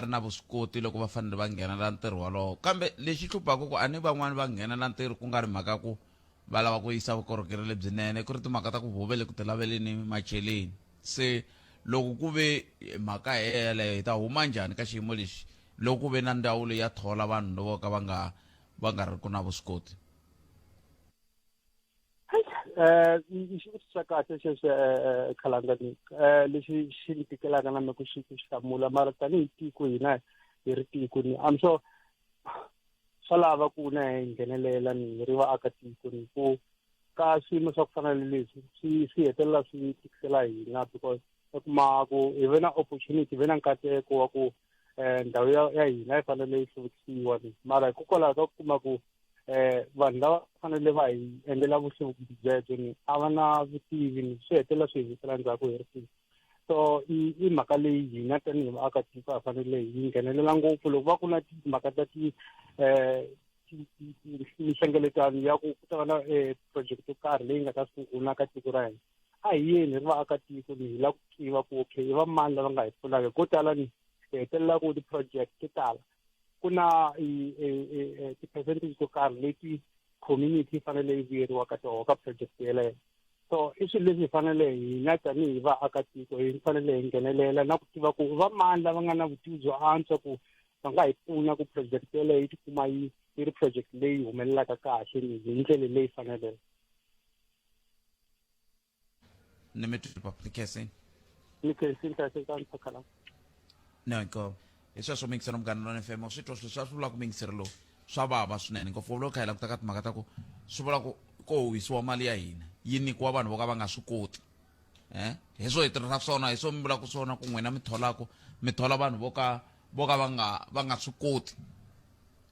ri na vuswikoti loko va fanele va nghenela ntirho wolowo kambe lexi hluphaka ku ani van'wani va nghenela ntirho ku nga ri mhaka ku va lava ku yisa vukorhokeri lebyinene ku ri timhaka ta ku vuvele ku ti laveleni macheleni se loko ku ve mhaka yeleyo hi ta huma njhani ka xiyimo lexi loko ku ve na ndhawu leyi ya thola vanhu loko ka va nga ri ku na vuswikoti xivutiso xa kahle xexo khalangani lexi xi ni tikelaka na me ku xi hlamula mara tanihi tiko hina hi ri tiko ni I'm sure swa lava ku na hi nghenelela ni ri vaakatiko ni ku ka swiyimo swa ku fana na leswi swi hetelela swi tikisela hina because u kuma ku hi ve na opportunity hi ve na nkateko wa ku ndhawu ya hina yi fanele yi hluvukisiwa ni mara hikokwalaho ka ku kuma ku vanhu lava fanele va hi endlela vuhluvukisi byebyo ni a va na vutivi ni swi hetelela swi hisela ndzhaku hi rifini so i mhaka leyi hina tanihi vaakatiko a fanele hi nghenelela ngopfu loko va ku na timhaka ta mihlengeletano ya ku ta va na project yo karhi leyi nga ta sungula ka tiko ra hina a hi yeni ri vaakatiko ni hi la ku tiva ku okay hi va mani lava nga hi pfunaka ko tala ni hi hetelela ku ti-project to tala ku na ti-percentage to karhi leti community yi fanele yi vuyeriwa ka toho ka project yeleyo so i swilo leswi hi fanele hina tanihi vaakatiko hi fanele hi nghenelela na ku tiva ku va mani lava nga na vutivi byo antswa ku va nga hi pfuna ku project yeleyo yi tikuma yi ri project leyi humelelaka kahle hi ndlela leyi faneleke ni mi twi paplication ni khensin ta se kan phakhala no go hi sweswo mingisero Munghana FM swi twa swa swi vula ku mingisero lowu swa vava swinene ngopfu loko khayela ku ta ka timhaka ta ku swi vula ku ko hisiwa mali ya hina yi nyikiwa vanhu vo ka va nga swi koti hi swo hi tirhisa swona hi swo mi vula ku swona ku n'wina mi thola vanhu vo ka va nga swi koti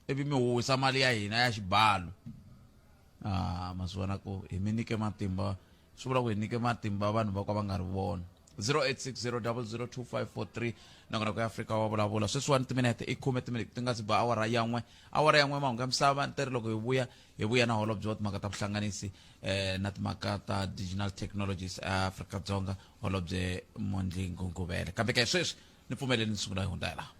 ivi mi huwisa mali ya hina ya xibalo ma swi vona ku hi mi nyike matimba swi vula ku hi nyike matimba vanhu vo ka va nga ri vona 0860002543 nakona ku Afrika wa vulavula sweswiwani timinete i 10 timinete ti nga si ba awara yan'we mahungu ya misava ntirho loko hi vuya na holobye wa timhaka ta vuhlanganisi na timhaka ta digital technologies Afrika-Dzonga holobye Mavonelo kambe ke sweswi ni pfumeleni ni sungula hi hundza laha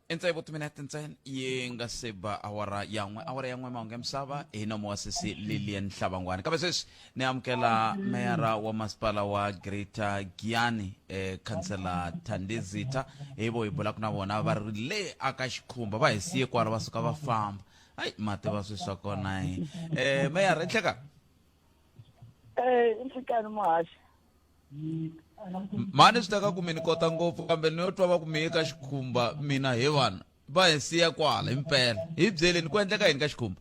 entse vo timinete ntsena yi nga se ba awara yan'we mahungu ya misava hi nomo wa sesi Lilian Hlabangwani kambe sweswi ni amukela meyara wa masipala wa Greater Giyani kansela Thandezitha hi vo hi bulaka na vona va ri le aka xikhumba va hi siye kwala va suka va famba hayi mati va swi swa kona meyara i tlheka Mfikani muhashi mani swi teka ku mi ni kota ngopfu kambe ni yo twa va ku mi eka xikhumba mina hi vana va hi siya kwala impela hi byeleni ku endleka yini ka xikhumba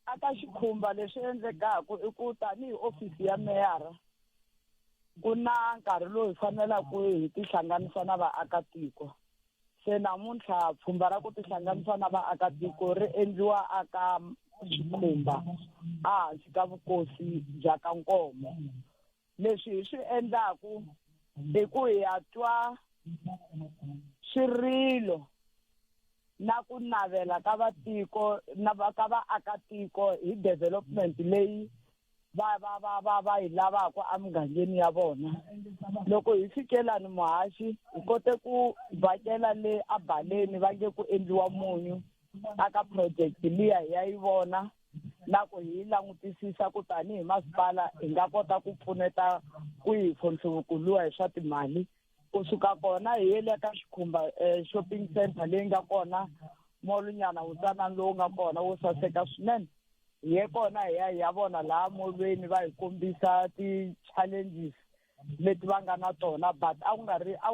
aka xikhumba leswi endlekaka i ku tanihi ofisi ya meyara ku na nkarhi lowu hi fanelaka hi tihlanganisa na vaakatiko se namuntlha pfhumba ra ku tihlanganisa na vaakatiko ri endliwa aka xikhumba ehansi ka vukosi bya ka Nkomo. Leswi hi swi endlaku i ku hi ya twa swirilo na ku navela ka vatiko na ka vaakatiko hi development leyi va hi lavaka emugangeni ya vona. Loko hi fikelani muhaxi hi kote ku vhakela le abaleni va nge ku endliwa munyu aka project liya hi ya yi vona na ku hi langutisisa ku tani hi masipala hi nga kota ku pfuneta ku hi hlonhluvukuluwa hi swa timali. Kusuka kona hi yele ka xikhumba shopping center leyi nga kona molunyana wutsanana lowu nga kona wo saseka swinene. Hi ye kona hi ya vona laha molweni va hi kombisa ti-challenges leti va nga na tona, but a ku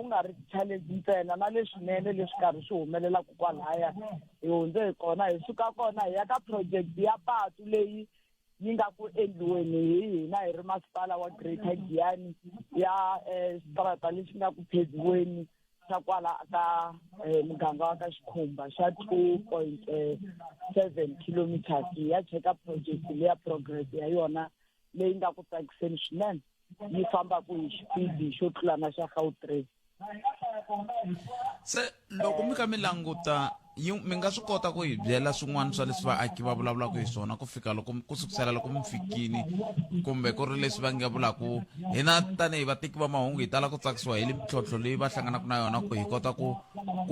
nga ri challenge ntsena na leswinene leswi karhi swi humelelaka kwalaya. Hi hundze hi kona hi suka kona hi ya ka project ya patu leyi yi nga ku endliweni hi hina hi ri masipala wa Greater Giyani ya xitarata lexi nga ku phediweni xa kwala ka muganga wa ka Xikhumba xa 2.7 kilometers. Hi ya cheka project leya progress ya yona leyi nga ku tsakiseni swinene, yi fambaku hi xipidi xo tlula na xa Gautrain. Se loko mi ka mi languta mi nga swi kota ku hi byela swin'wana swa leswi vaaki va vulavulaka hi swona ku fika loko ku sukusela loko mi fikini, kumbe ku ri leswi va nga vulaku hina tanihi vateki va mahungu hi tala ku tsakisiwa hi mintlhontlho leyi va hlanganaka na yona ku hi kota ku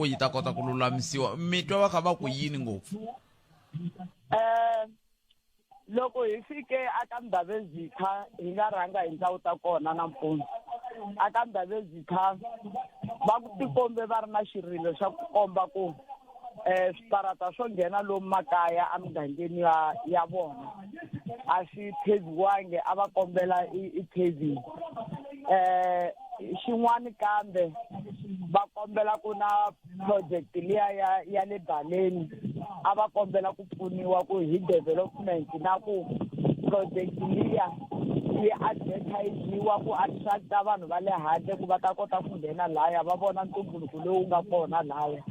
yi ta kota ku lulamisiwa. Mi twa va kha va ku yini ngopfu? Loko hi fike aka Ndabezitha hi nga rhanga hi ndzawuta kona nampundzu. Aka Ndabezitha va ku tikombe va ri na xirilo xa ku komba ku switarata swo nghena lomu makaya emugangeni ya vona a swi pheviwangi, a va kombela i paving. Xin'wana kambe va kombela ku na project liya ya le baleni a va kombela ku pfuniwa ku hi development na ku project liya yi advertisiwa ku attract vanhu va le handle ku va ta kota ku nghena laya va vona ntumbuluko lowu nga kona laya.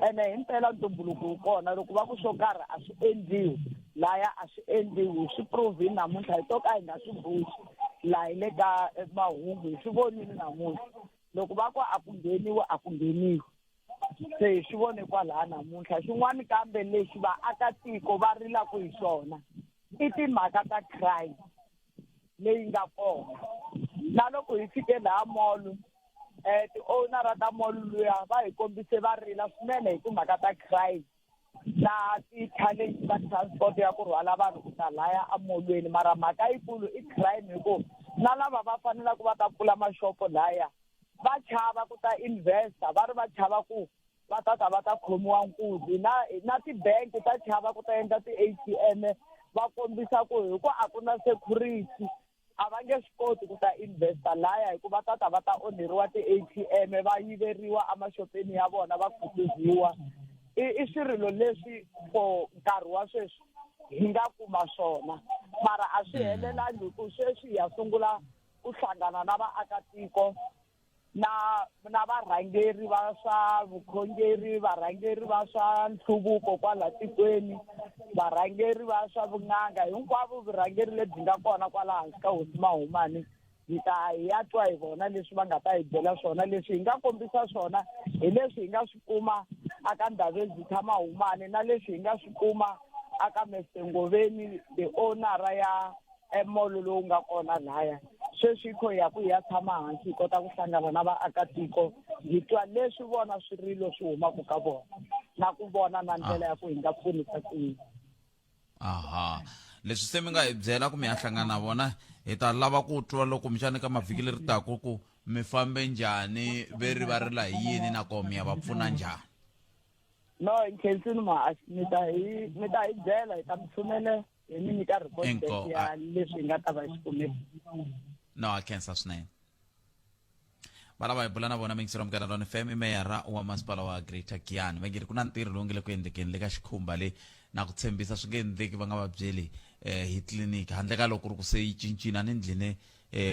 Ene hi mpela ntumbuluko wu kona, loko va ku swo karhi a swi endliwi laya a swi endliwi. Swi provini namuntlha hi to ka hi nga swi boxi laha hi le ka mahungu hi swi vonile namuntlha. Loko va ku a ku ngheniwi a ku ngheniwi, se hi swi vone kwalaha namuntlha. Xin'wana kambe lexi vaakatiko va rilaka hi swona i timhaka ta crime leyi nga kona. Na loko hi fike laha mall ti-owner ta mall luya va hi kombise va rila swinene hi timhaka ta crime na ti-challenge ta transport ya ku rhwala vanhu ku ta laya emolweni. Mara mhaka yikulu i crime, hikuva na lava va fanelaka va ta pfula mashopo laya va chava ku ta investa, va ri va chava ku va ta khomiwa nkuzi. Na ti-bank ta chava ku ta endla ti-ATM, va kombisa ku hi ku a ku na security a va nge swi koti ku ta investa laya hikuva va ta onheriwa ti-ATM, va yiveriwa emaxopeni ya vona, va khutuziwa. I swirilo leswi for nkarhi wa sweswi hi nga kuma swona, mara a swi helelangi ku sweswi hi ya sungula ku hlangana na vaakatiko na varhangeri va swa vukhongeri, varhangeri va swa nhluvuko kwala tikweni, varhangeri va swa vun'anga, hinkwavo vurhangeri lebyi nga kona kwala hansi ka Hosi Mahumani. Hi ya twa hi vona leswi va nga ta hi byela swona. Leswi hi nga kombisa swona hi leswi hi nga swi kuma aka Ndabezitha Mahumani na leswi hi nga swi kuma aka Mesengoveni, the owner ya mall lowu nga kona laya. Sweswi hi ya ku hi ya tshama hansi hi kota ku hlangana na vaakatiko hi twa leswi vona swirilo swi humaka ka vona na ku vona na ndlela ya ku hi nga pfunisa ku yini. Aha, leswi se mi nga hi byela ku mi ya hlangana na vona hi ta lava ku twa loko mixani ka mavhiki leri taka ku mi fambe njhani, ve ri va rila hi yini nakona mi ya va pfuna njhani. No, nkhentsini mahasi mi ta hi byela, hi ta mi tshumele hi mi nyika report ya leswi hi nga ta va hi swi kumeke. No, I can't swinene. Valava hi bula na vona mingisero mukana Don FM i meyara wa masipala wa Greater Giyani. Va nge ri ku na ntirho lowu nge le ku endlekeni le ka Xikhumba le na ku tshembisa swi nge endleki va nga va byeli hi tliliniki, handle ka loko ri ku se yi cincina ni ndlini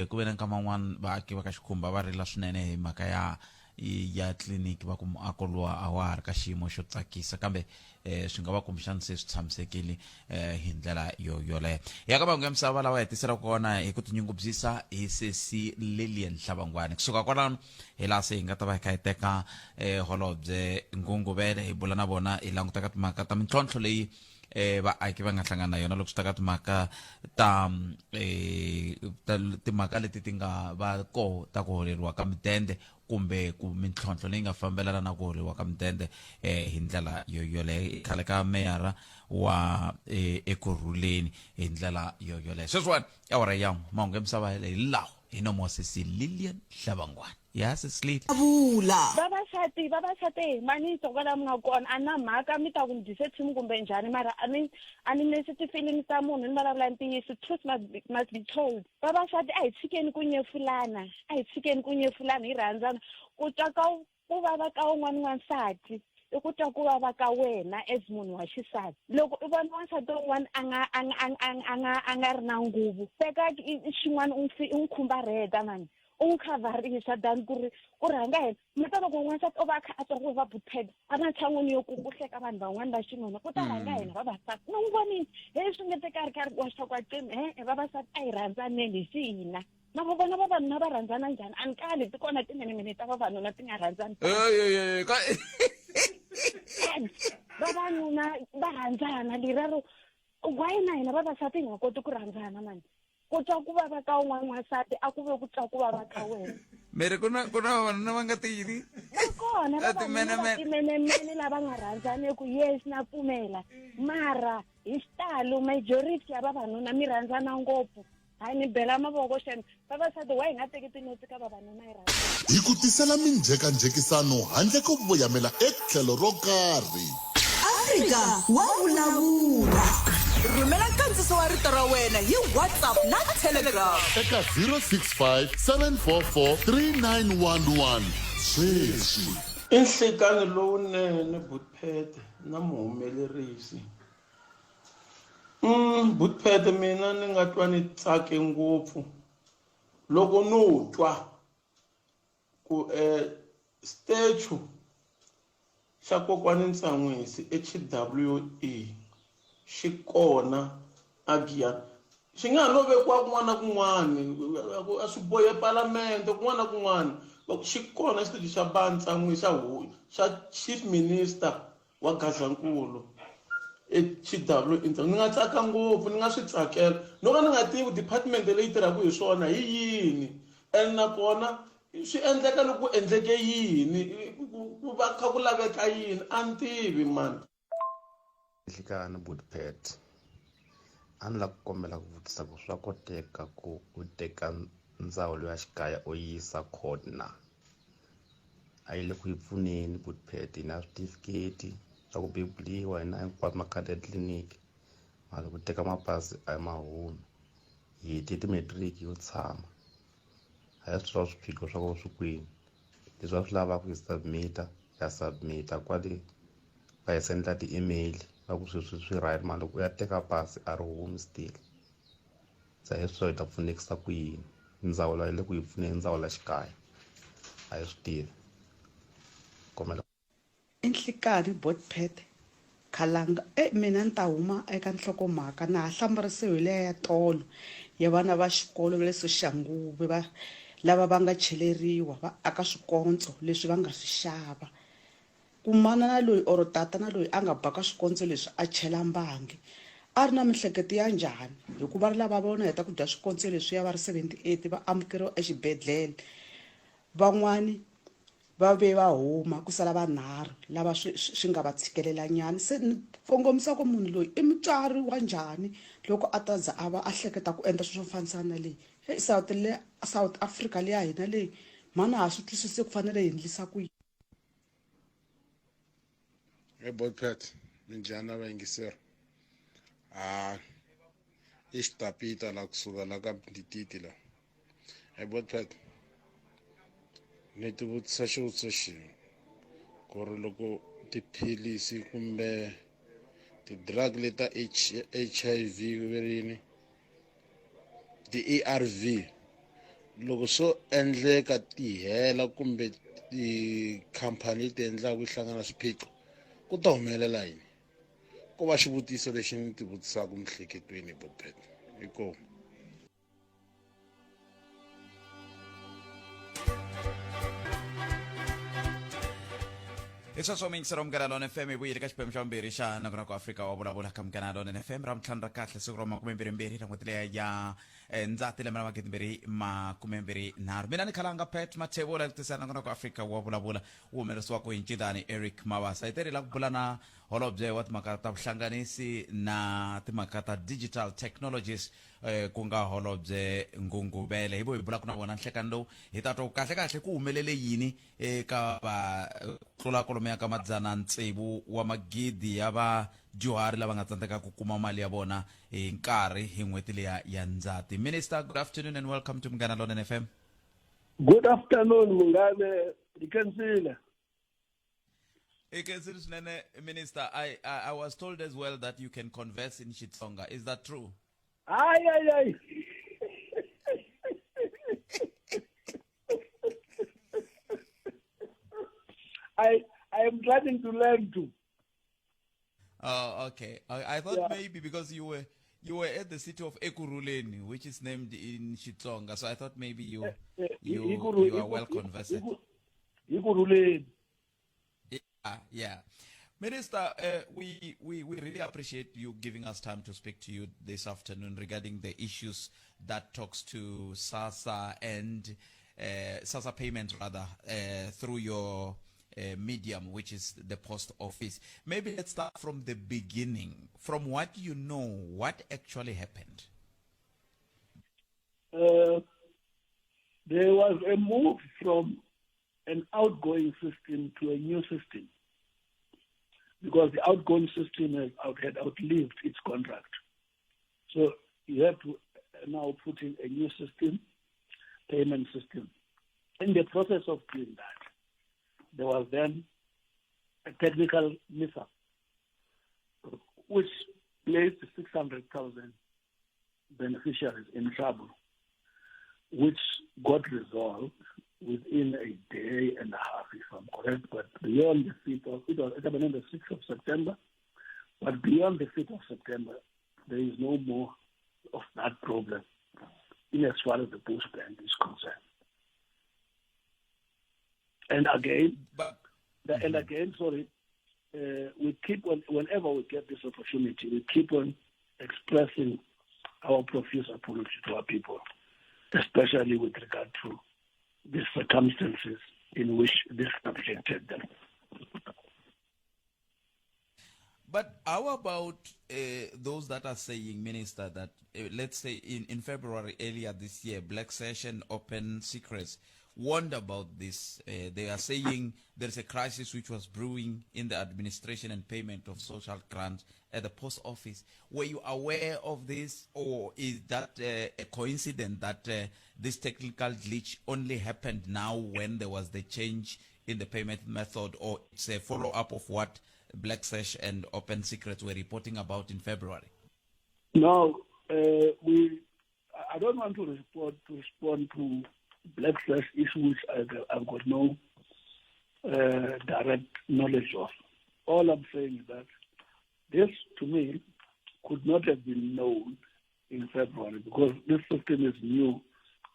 ku ve na nkama n'wana vaaki va ka Xikhumba va rila swinene hi mhaka ya tliliniki va ku muako luwa a wa ha ri ka xiyimo xo tsakisa kambe swi nga va kumbexani se swi tshamisekile hi ndlela yoleyo ya ka vangu ya misava lawa hetisela kona hi ku tinyungubyisa hi sesi Lilian Hlabangwani kusuka kwalano hi laha se hi nga ta va hi kha hi teka holobye Ngunguvele hi bula na vona hi languta ka timhaka ta mintlhontlho leyi vaaki va nga hlangana na yona loko swi ta ka timhaka ta timhaka leti ti nga va koho ta ku holeriwa ka midende kumbe ku mintlhontlho leyi nga fambelana na ku holeriwa ka midende hi ndlela yoleyo khale ka meyara wa ekurhuleni hi ndlela yoleyo sweswiwani awara ya mahungu ya misava hi lawo hi nomo sesi Lilian Hlabangwani yes Slid Vulavula vavasati mani tsokola mi nga kona a na mhaka mi ta ku ni dyise team kumbe njhani mara a ni nesi ti-feelings ta munhu ni vulavula ntiyiso truth must be told vavasati a hi tshikeni ku nyefulana hi rhandzana ku twa ku vava ka un'wana n'wansati i ku twa ku vava ka wena as munhu wa xisati loko u vona wansati un'wana a nga ri na nguvu teka xin'wana u n'wi khumbareta mani u n'wi khavarisa than ku rhanga yena mi ta loko n'wansati o va a kha a twa ku va butheda a na tshan'wini yo ku hleka vanhu van'wana va xinuna ku ta rhanga yena vavasati no n'wi vonini swi nge tekarhi wa xakwatini vavasati a hi rhandzaneni hi xihina na vo vona vavanuna va rhandzana njhani a ni kali ti kona timinimini ta vavanuna ti nga rhandzani vavanuna va rhandzana lirero why na hina vavasati hi nga koti ku rhandzana mani ku twa ku vava ka un'wana n'wansati a ku ve ku twa ku vava ka wena mere ku na vavanuna va nga tiyini va kona timenemene lava nga rhandzaniku yes na pfumela mara hi xitalo majority ya vavanuna mi rhandzana ngopfu hayi ni bela mavoko xena vavasati wa hi nga teki tinotsi ka vavanuna hi rhandzana hi ku tisela minjhekanjhekisano handle ko voyamela etlhelo ro karhi Afrika wa vulavula rhumela nkandziso wa rito ra wena hi WhatsApp na Telegram eka 065 744 3911 sweswi i nhlikani lowunene Buthphethe na muhumelerisi Buthphethe mina ni nga twa ni tsake ngopfu loko no twa ku statue xa kokwani Ntsanwisi HWE xi kona a Giyani xi nga no vekiwa kun'wana na kun'wana a swi bohe palamende kun'wana na kun'wana xi kona xitichi xa Ntsanwisi xa chief minister wa Gazankulu HWE ni nga tsaka ngopfu ni nga swi tsakela no ka ni nga tivi department leyi tirhaka hi swona hi yini and nakona swi endleka loko ku endleke yini ku va kha ku laveka yini a ni tivi mani nhlikani Buthphethe a ni la ku kombela ku vutisa ku swa koteka ku u teka ndzawulo ya xikaya u yisa court na a yi le ku yi pfuneni Buthphethe na switifiketi swa ku bebuliwa hina hinkwaswo makhadi ya tliliniki mara ku teka mapasi a hi mahunu hi hete timetiriki yo tshama a hi swi swiphiqo swa ku swi kwini leswi va swi lavaka hi submita kwale va hi sendla ti-email va ku swi right mara loko u ya teka pasi a ri humi still se hi swi hi ta pfunekisa ku yini ndzawulo yi le ku yi pfuneni ndzawulo ya xikaya a hi swi tivi kombela Nhlikani Buthphethe khalanga mina ni ta huma eka nhlokomhaka na ha hlambarisiwile ya tolo ya vana va xikolo va le Soshanguve lava va nga cheleriwa va aka swikontso leswi va nga swi xava ku mana na loyi or tata na loyi a nga baka swikontso leswi a chela mbangi a ri na mihleketo ya njhani hikuva ri lava vona heta ku dya swikontso leswi ya va ri 78 va amukeriwa exibedhlele van'wani va ve va huma ku sala vanharhu lava swi nga va tshikelela nyana se ni kongomisa ku munhu loyi i mutswari wa njhani loko a ta za a va a hleketa ku endla swilo swo fanisana leyi South Africa leya hina leyi mana ha swi twisise ku fanele hi endlisa ku yini Buthphethe minjhani vayingiseri i xitapita la kusuka la ka Ndititi la Buthphethe ni ti vutisa xivutiso xin'we ku ri loko tiphilisi kumbe ti-drug leta HIV verini ti-ARV loko swo endleka ti hela kumbe tikhampani leti endlaka hlangana swiphiqo ku ta humelela yini ko va xivutiso lexi ni ti vutisaka miehleketweni botpet inkomu. Iswa somingisero mkanalona FM ibuyile ka xiphemu xa vumbirhi xa nakona ku Afrika wa vulavula ka mkanalona FM ra mtlhanu ra kahle siku ra 22 ra n'hweti leya ya ndzati lembe ra 2023. Mina ni khalanga Pet Mathebula litisa nakona ku Afrika wa vulavula wu humelerisiwaka hi Ncilani Eric Mawasa hi teri la ku bula na holobye wa timhaka ta vuhlanganisi na timhaka ta digital technologies ku nga holobye Ngunguvele hi vo hi bulaka na vona nhlekani lowu hi ta twa kahle kahle ku humelele yini eka va tlula kolomo ya ka madzana ntsevu wa magidi ya vadyuhari lava nga tsandzeka ku kuma mali ya vona hi nkarhi hi n'hweti leya ya Ndzati. Minister, good afternoon and welcome to Mngana Lona FM. Good afternoon, Mungane. Ikansila. Minister, I was told as well that you can converse in Xitsonga. Is that true? Ay. I am trying to learn too. Oh, okay. I thought maybe because you were at the city of Ekurhuleni, which is named in Xitsonga, so I thought maybe you are well conversed. Ekurhuleni. Yeah. Minister, we really appreciate you giving us time to speak to you this afternoon regarding the issues that talks to SASSA and SASSA payments rather through your medium, which is the post office. Maybe let's start from the beginning. From what you know, what actually happened? There was a move from an outgoing system to a new system because the outgoing system had outlived its contract. So you have to now put in a new system, payment system. In the process of doing that, there was then a technical mishap which placed 600,000 beneficiaries in trouble, which got resolved within a day and a half, if I'm correct, but beyond the 5th of, it was on the 6th of September, but beyond the 5th of September, there is no more of that problem in as far as the Postbank is concerned. And again, we keep on, whenever we get this opportunity, we keep on expressing our profuse apology to our people, especially with regard to the circumstances in which this subjected them. But how about those that are saying, Minister, that let's say in February earlier this year, Black Session Open Secrets warned about this. They are saying there's a crisis which was brewing in the administration and payment of social grants at the post office. Were you aware of this, or is that a coincidence that this technical glitch only happened now when there was the change in the payment method, or it's a follow-up of what Black Sash and Open Secrets were reporting about in February? No, I don't want to respond to Black Sash issues I've got no direct knowledge of. All I'm saying is that this, to me, could not have been known in February because this system is new.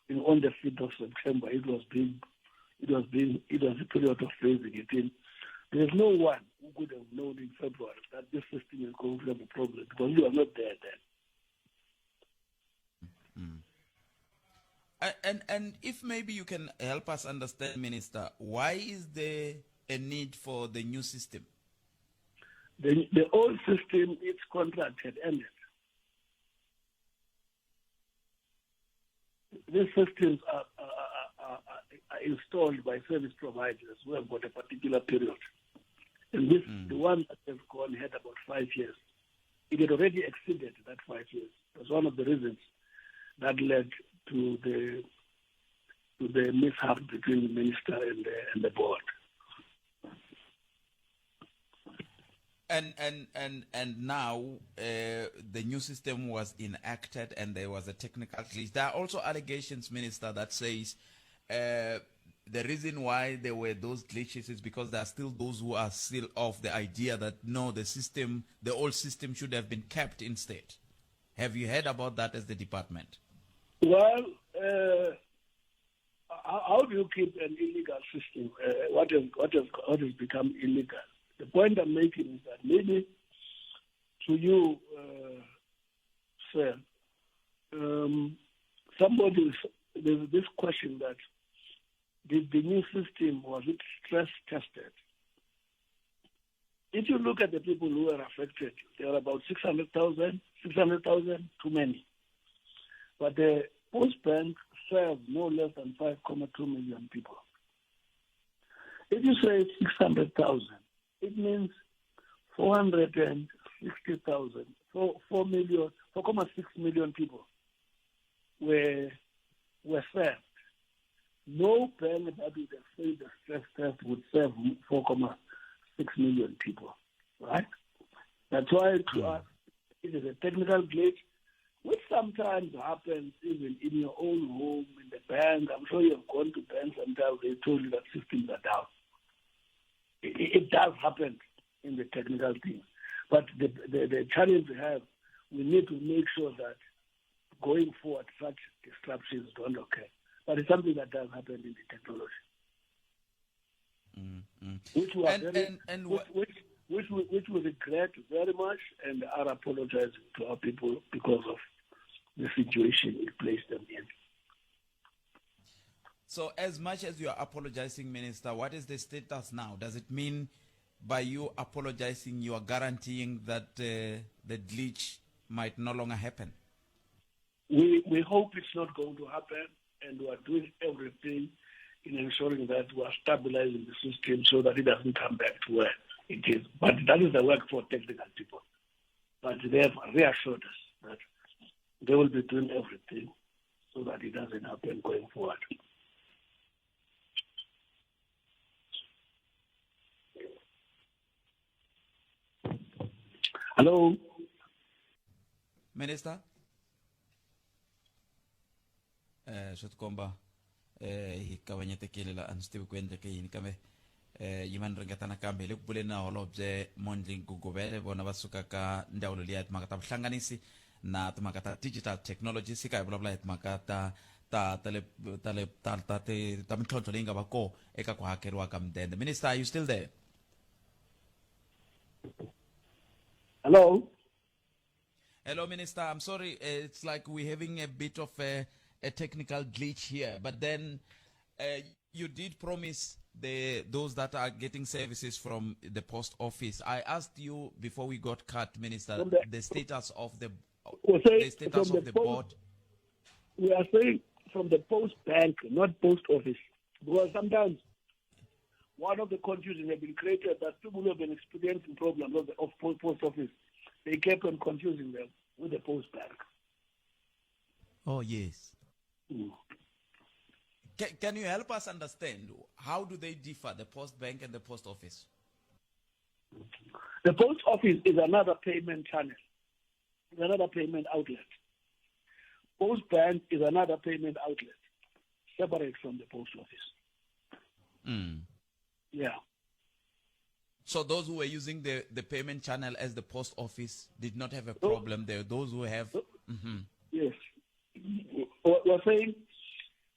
On the 5th of September, it was a period of phasing it in. There's no one who could have known in February that this system is going to have a problem because you are not there then. And if maybe you can help us understand, Minister, why is there a need for the new system? The old system, its contract had ended. These systems are installed by service providers who have got a particular period. And this, the one that has gone had about 5 years. It had already exceeded that 5 years. That's one of the reasons that led to the mishap between the minister and the board. And now the new system was enacted and there was a technical glitch. There are also allegations, Minister, that says the reason why there were those glitches is because there are still those who are still of the idea that no, the old system should have been kept instead. Have you heard about that as the department? Well, how do you keep an illegal system? What has become illegal? The point I'm making is that maybe to you, sir, there's this question that the new system, was it stress tested? If you look at the people who are affected, there are about 600,000, too many. But the Postbank serves no less than 5.2 million people. If you say 600,000, it means 460,000, 4.6 million people were served. No bank that would have failed the stress test would serve 4.6 million people, right? That's why to us it is a technical glitch, which sometimes happens even in your own home, in the bank. I'm sure you've gone to banks sometimes, they told you that systems are down. It does happen in the technical thing. But the challenge we have, we need to make sure that going forward, such disruptions don't occur. But it's something that does happen in the technology. Which we regret very much and are apologizing to our people because of the situation it placed them in. So as much as you are apologizing, Minister, what is the status now? Does it mean by you apologizing, you are guaranteeing that the glitch might no longer happen? We hope it's not going to happen, and we are doing everything in ensuring that we are stabilizing the system so that it doesn't come back to where it is. But that is the work for technical people. But they have reassured us that they will be doing everything so that it doesn't happen going forward. Hello? Minister? Shotkomba hikavanyetekelela anstivi kuendleke yini kambe yimani ringetana kambe le ku buleni na holobye Mondli Gugubele bona va suka ka ndzawulo liya ya timhaka ta vuhlanganisi na timhaka ta digital technology sika hi vulavula hi timhaka ta mintlhontlho leyi nga va kona eka ku hakeriwa ka mudende. Minister, are you still there? Hello? Hello, Minister. I'm sorry. It's like we're having a bit of a technical glitch here. But then you did promise those that are getting services from the post office. I asked you before we got cut, Minister, the status of the board. We are saying from the Postbank, not post office. Because sometimes one of the confusion has been created that people who have been experiencing problems of post office, they kept on confusing them with the Postbank. Oh, yes. Can you help us understand how do they differ, the Postbank and the post office? The post office is another payment channel, it's another payment outlet. Postbank is another payment outlet, separate from the post office. Yeah. So those who were using the payment channel as the post office did not have a problem there. Those who have... Yes. We're saying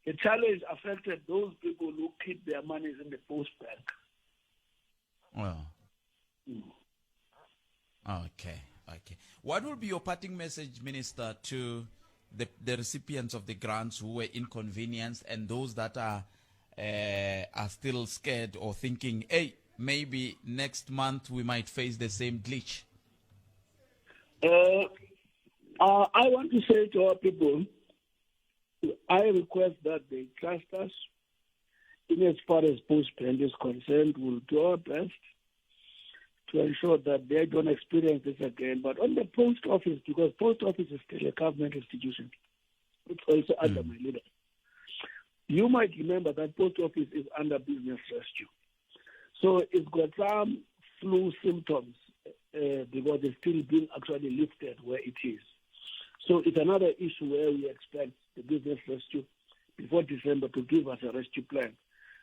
the challenge affected those people who keep their monies in the Postbank. Well. Okay. What will be your parting message, Minister, to the recipients of the grants who were inconvenienced and those that are still scared or thinking, hey, maybe next month we might face the same glitch? I want to say to our people, I request that they trust us. In as far as Postbank is concerned, we'll do our best to ensure that they don't experience this again. But on the post office, because post office is still a government institution, it's also under my leader. You might remember that post office is under business rescue. So it's got some flu symptoms because it's still being actually lifted where it is. So it's another issue where we expect the business rescue before December to give us a rescue plan.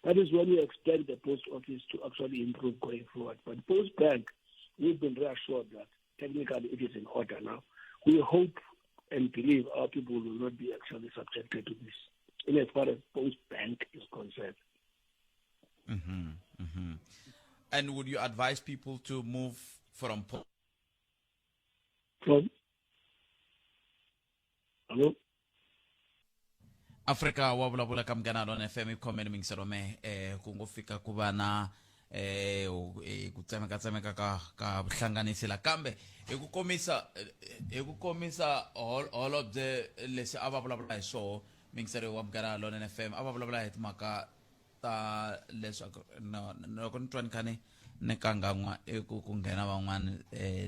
That is when we expect the post office to actually improve going forward. But Postbank, we've been reassured that technically it is in order now. We hope and believe our people will not be actually subjected to this, in as far as Postbank is concerned. And would you advise people to move from Hello? Afrika wa Vulavula ka Mganalo on FM ikhomeni mingiserome kungofika kuva na ku tsemeka ka vuhlanganisi la kambe ekukomisa all of the leswi a va vulavula hi swona mingiseri wa Mganalo on FM a va vulavula hi timhaka ta leswaku loko ni twa ni khani ni kangangwa ku nghena van'wana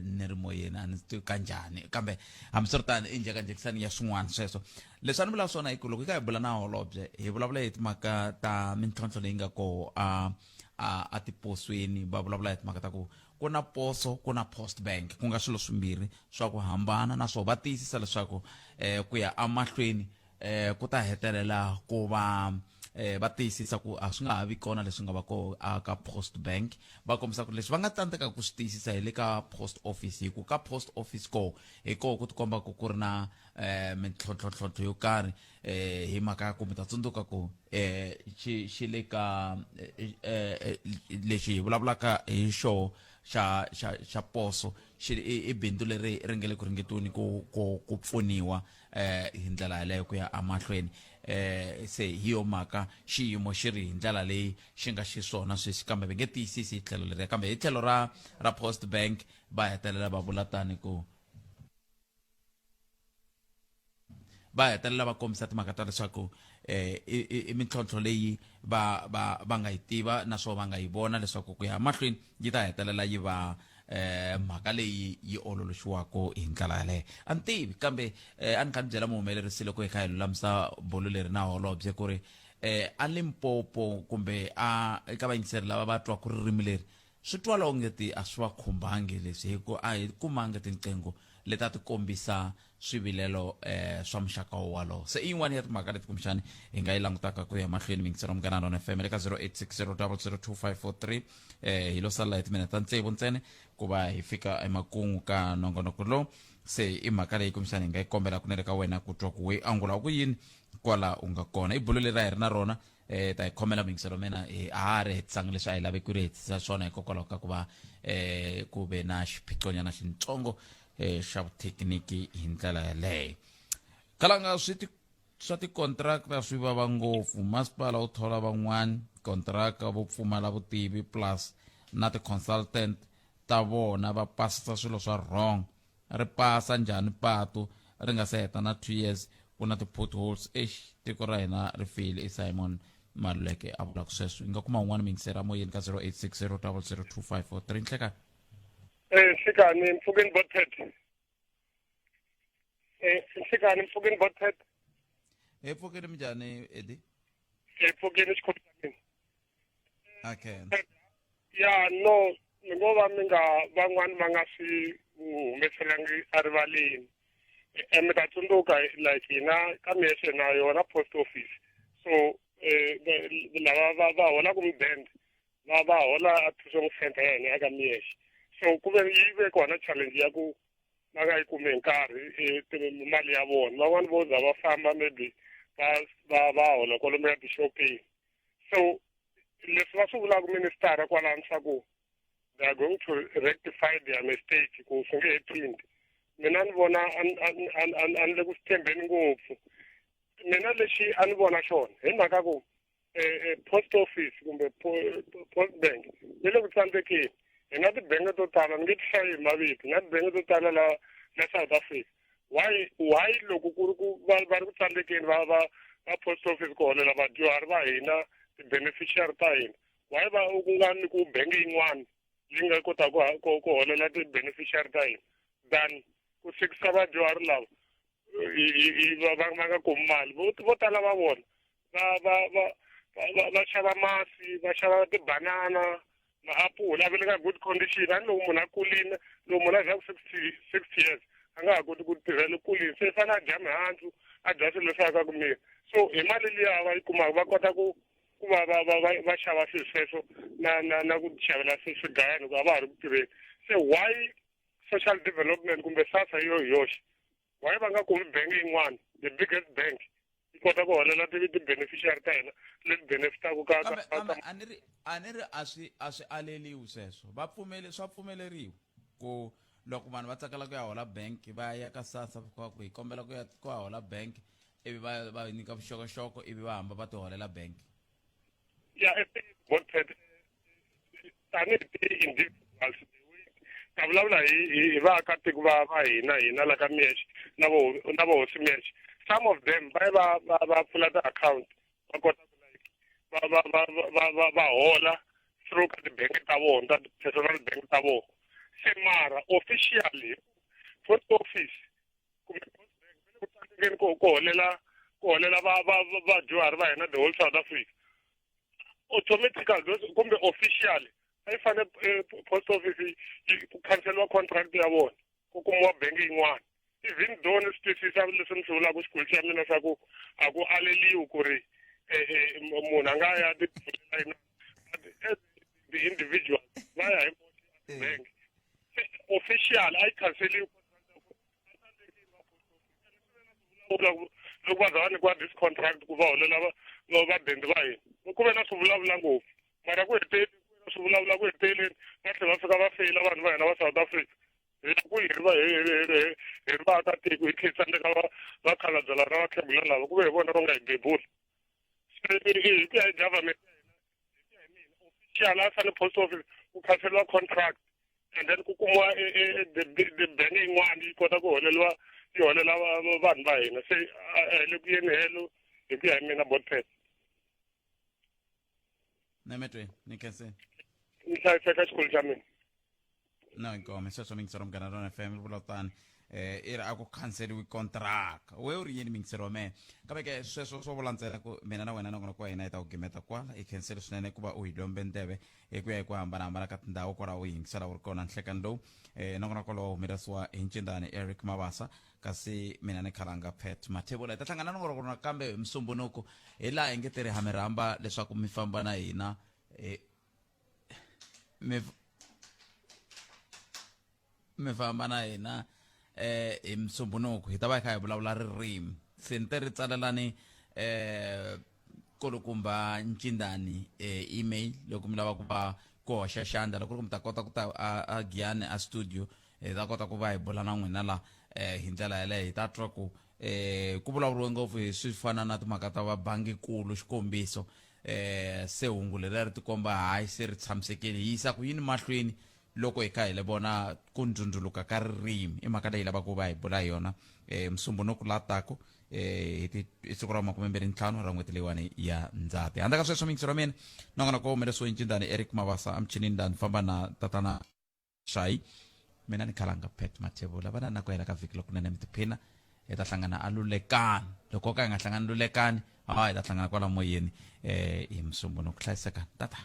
ni ri moyeni a ni twi kanjhani kambe hambiswiritano i njhekanjhekisani ya swin'wana sweswo leswi a ni vula swona hi ku loko hi ka hi bula na holobye hi vulavula hi timhaka ta mintlhontlho leyi nga koho a tiposweni va vulavula hi timhaka ta ku ku na poso ku na Postbank ku nga swilo swimbirhi swa ku hambana naswo va tiyisisa leswaku ku ya amahlweni ku ta hetelela ku va va tiyisisa ku a swi nga ha vi kona leswi nga va koho ka Postbank va kombisa ku leswi va nga tsandzeka ku swi tiyisisa hi le ka post office hi ku ka post office ko hi koho ku tikomba ku ri na mintlhontlhontlhontlho yo karhi hi mhaka ya ku mi ta tsundzuka ku xi le ka lexi hi vulavulaka hi xo xa poso i bindzu leri ri nge le ku ringetoni ku pfuniwa hi ndlela yaleyo ku ya amahlweni se hi yo mhaka xiyimo xi ri hi ndlela leyi xi nga xiswona sweswi kambe va nge tiyisisi hi tlhelo leriya kambe hi tlhelo ra Postbank va hetelela va vula tani ku va hetelela va kombisa timhaka ta leswaku i mintlhontlho leyi va nga yi tiva naswona va nga yi vona leswaku ku ya mahlweni yi ta hetelela yi va mhaka leyi yi ololoxiwako hi ndlela yaleyo a ni tivi kambe a ni kha ni byela muhumelerisi loko hi kha hi lulamisa bolo leri na holobye ku ri a Limpopo kumbe eka vayingiseri lava va twa ku ririmi leri swi twa longeti a swi va khumbangi leswi hi ku a hi kumanga tinqingho leti a ti kombisa swivilelo swa muxaka wolowo se i yin'wana ya timhaka leti kumbexani hi nga yi langutaka ku ya mahlweni mingisero Mganalo on FM le ka 0860002543 hi lo salela hi timinete tsevu ntsene ku va hi fika emakungu ka nongonoko lowu se i mhaka leyi kumbexani hi nga yi kombela ku ne le ka wena ku twa ku we angula ku yini kwala u nga kona i bulo leri a hi ri na rona ta hi khomela mingisero mena a ha ri hetisanga leswi a hi laveki ku ri hetisa swona hikokwalaho ka ku va ku ve na xiphiqonyana xintsongo xa vuthekiniki hi ndlela yaleyo kalanga swa tikontraka swi vava ngopfu masipala wu thola van'wana kontraka vo pfumala vutivi plus na ti-consultant ta vona va pasisa swilo swa wrong ri pasa njhani patu ri nga se heta na 2 years ku na ti-potholes tiko ra hina ri file i Simon Maluleke a vulaka sweswo hi nga kuma un'wana mingisera moyeni ka 0860002543 nhleka Nhlekani Mfukeni Botpet. Nhlekani Mfukeni Botpet. Mfukeni mjani Edi? Mfukeni Xikhotleni. Okay. Ya no ngoba minga van'wana va nga swi humeselangi erivaleni. Mi ta tsundzuka like hina ka miexe na yona post office. So lava va hola ku mudende va hola thuso center ya hina eka miexe. So ku ve yi ve kona challenge ya ku va nga yi kumi hi nkarhi mali ya vona van'wana vo za va famba maybe va hola kwalomu ya tixopeni so leswi va swi vulaka ministara kwalani swa ku they are going to rectify their mistake ku swi nge he phindi mina ni vona a ni le ku swi tshembeni ngopfu mina lexi a ni vona xona hi mhaka ku post office kumbe Postbank yi le ku tsandzekeni hi na tibangi to tala ni nge ti hlayi hi mavito na tibangi to tala la South Africa why loko ku ri ku va ri ku tsandzekeni va post office ku holela vadyuhari va hina ti-beneficiary ta hina why va ku nga ni ku bangi yin'wana yi nga kota ku holela ti-beneficiary ta hina than ku fikisa vadyuhari lava va nga kumi mali vo tala va vona va xava masi va xava tibanana maapula a ve le ka good condition a ni loko munhu a kulini loko munhu a za ku 60 years a nga ha koti ku tirhela kulini se i fanele a dya mihandzu a dya swilo leswi akaka miri so hi mali liya va yi kumaka va kota ku ku va xava swilo sweswo na ku xavela swigayani ku a va ha ri ku tirheni se why social development kumbe SASSA yo yoxe why va nga kumi bank yin'wana the biggest bank yi kota ku holela ti-beneficiary ta hina leti benefitaku ka a ni ri a swi aleliwi sweswo swa pfumeleriwa ku loko vanhu va tsakela ku ya hola bank va ya ka SASSA ku hi kombela ku ya hola bank ivi va nyika vuxokoxoko ivi va hamba va ti holela bank ya tanihi ti-individuals ta vulavula hi vaakatiko va hina la ka miyexe na Hosi Matshila. Some of them va pfula ti-account va kota ku like va hola through ka tibangi ta vona ta personal bank ta vona se mara officially post office kumbe postbank ku holela vadyuhari va hina the whole South Africa automatically kumbe officially I fane post office ku canceliwa contract ya vona ku kumiwa bank yin'wana even though ni swi twisisa leswi ni swi vulaka xikweleti xa mina swa ku a ku aleliwi ku ri munhu a nga ya tipfulela the individual va ya hi bank official a yi canceliwi loko va za va nyikiwa this contract ku va holela vadendi va hina ku ve na swi vulavula ngopfu mara ku swi vulavula ku heteleni va tlhela va fika va feyila vanhu va hina va South Africa ku hi ri vaakatiko hi khensani ka vakhalabya lava na vakhegula lava ku ve hi vona va nga hi bebula se hi ku ya hi government official a fane post office ku canceliwa contract and then ku kumiwa the bank yin'wana yi kota ku holela vanhu va hina se le ku yeni helo hi ku ya hi mina botpet nemetweni ni khense ni hlayiseka xikweleti xa mina no inkomo sweswo mingisero mgana rona FM ri vula tani i ri a ku canceliwi contract we u ri yini mingisero wa mena kambe ke sweswo swo vula ntsena ku mina na wena nongona kwa hina hi ta ku gimeta kwala i canceli swinene ku va u hi lombe ndeve hi ku ya hi ku hambanahambana ka tindhawu ku ra u yingisela u ri kona nhlekani lowu nongona kwalowo humelesiwa hi ncindani Eric Mabasa kasi mina ni khalanga Pet Mathebula hi ta hlangana nongorona kambe hi musumbunuko hi laha hi nge tiri ha mi rhamba leswaku mi famba na hina mi famba na hina hi musumbunuko hi ta va hi kha hi vulavula ririmi se ni te ri tsalelani kulukumba ncindani email loko mi lava ku va ku hoxa xandla loko mi ta kota ku ta a Giyani a studio hi ta kota ku va hi bula na n'wina la hi ndlela yaleyo hi ta twa ku ku vulavuriwe ngopfu hi swi fana na timhaka ta vabangikulu xikombiso se hungu leri ri tikomba hayi se ri tshamisekile hi yisa ku yini mahlweni loko hi kha hi le vona ku ndzundzuluka ka ririmi i mhaka leyi lava ku va hi bula hi yona musumbunuko la tako hi siku ra 25 ra n'hweti leyiwani ya Ndzati handle ka sweswo mingisero mina nongona ko humelesiwe ncindani Eric Mabasa amchinini ndani famba na tatana Shayi mina ni khalanga Pet Mathebula vana na ku hela ka vhiki lokunene mi tiphina hi ta hlangana alulekani loko ka hi nga hlangani lulekani hi ta hlangana kwala moyeni hi musumbunuko hlayiseka tata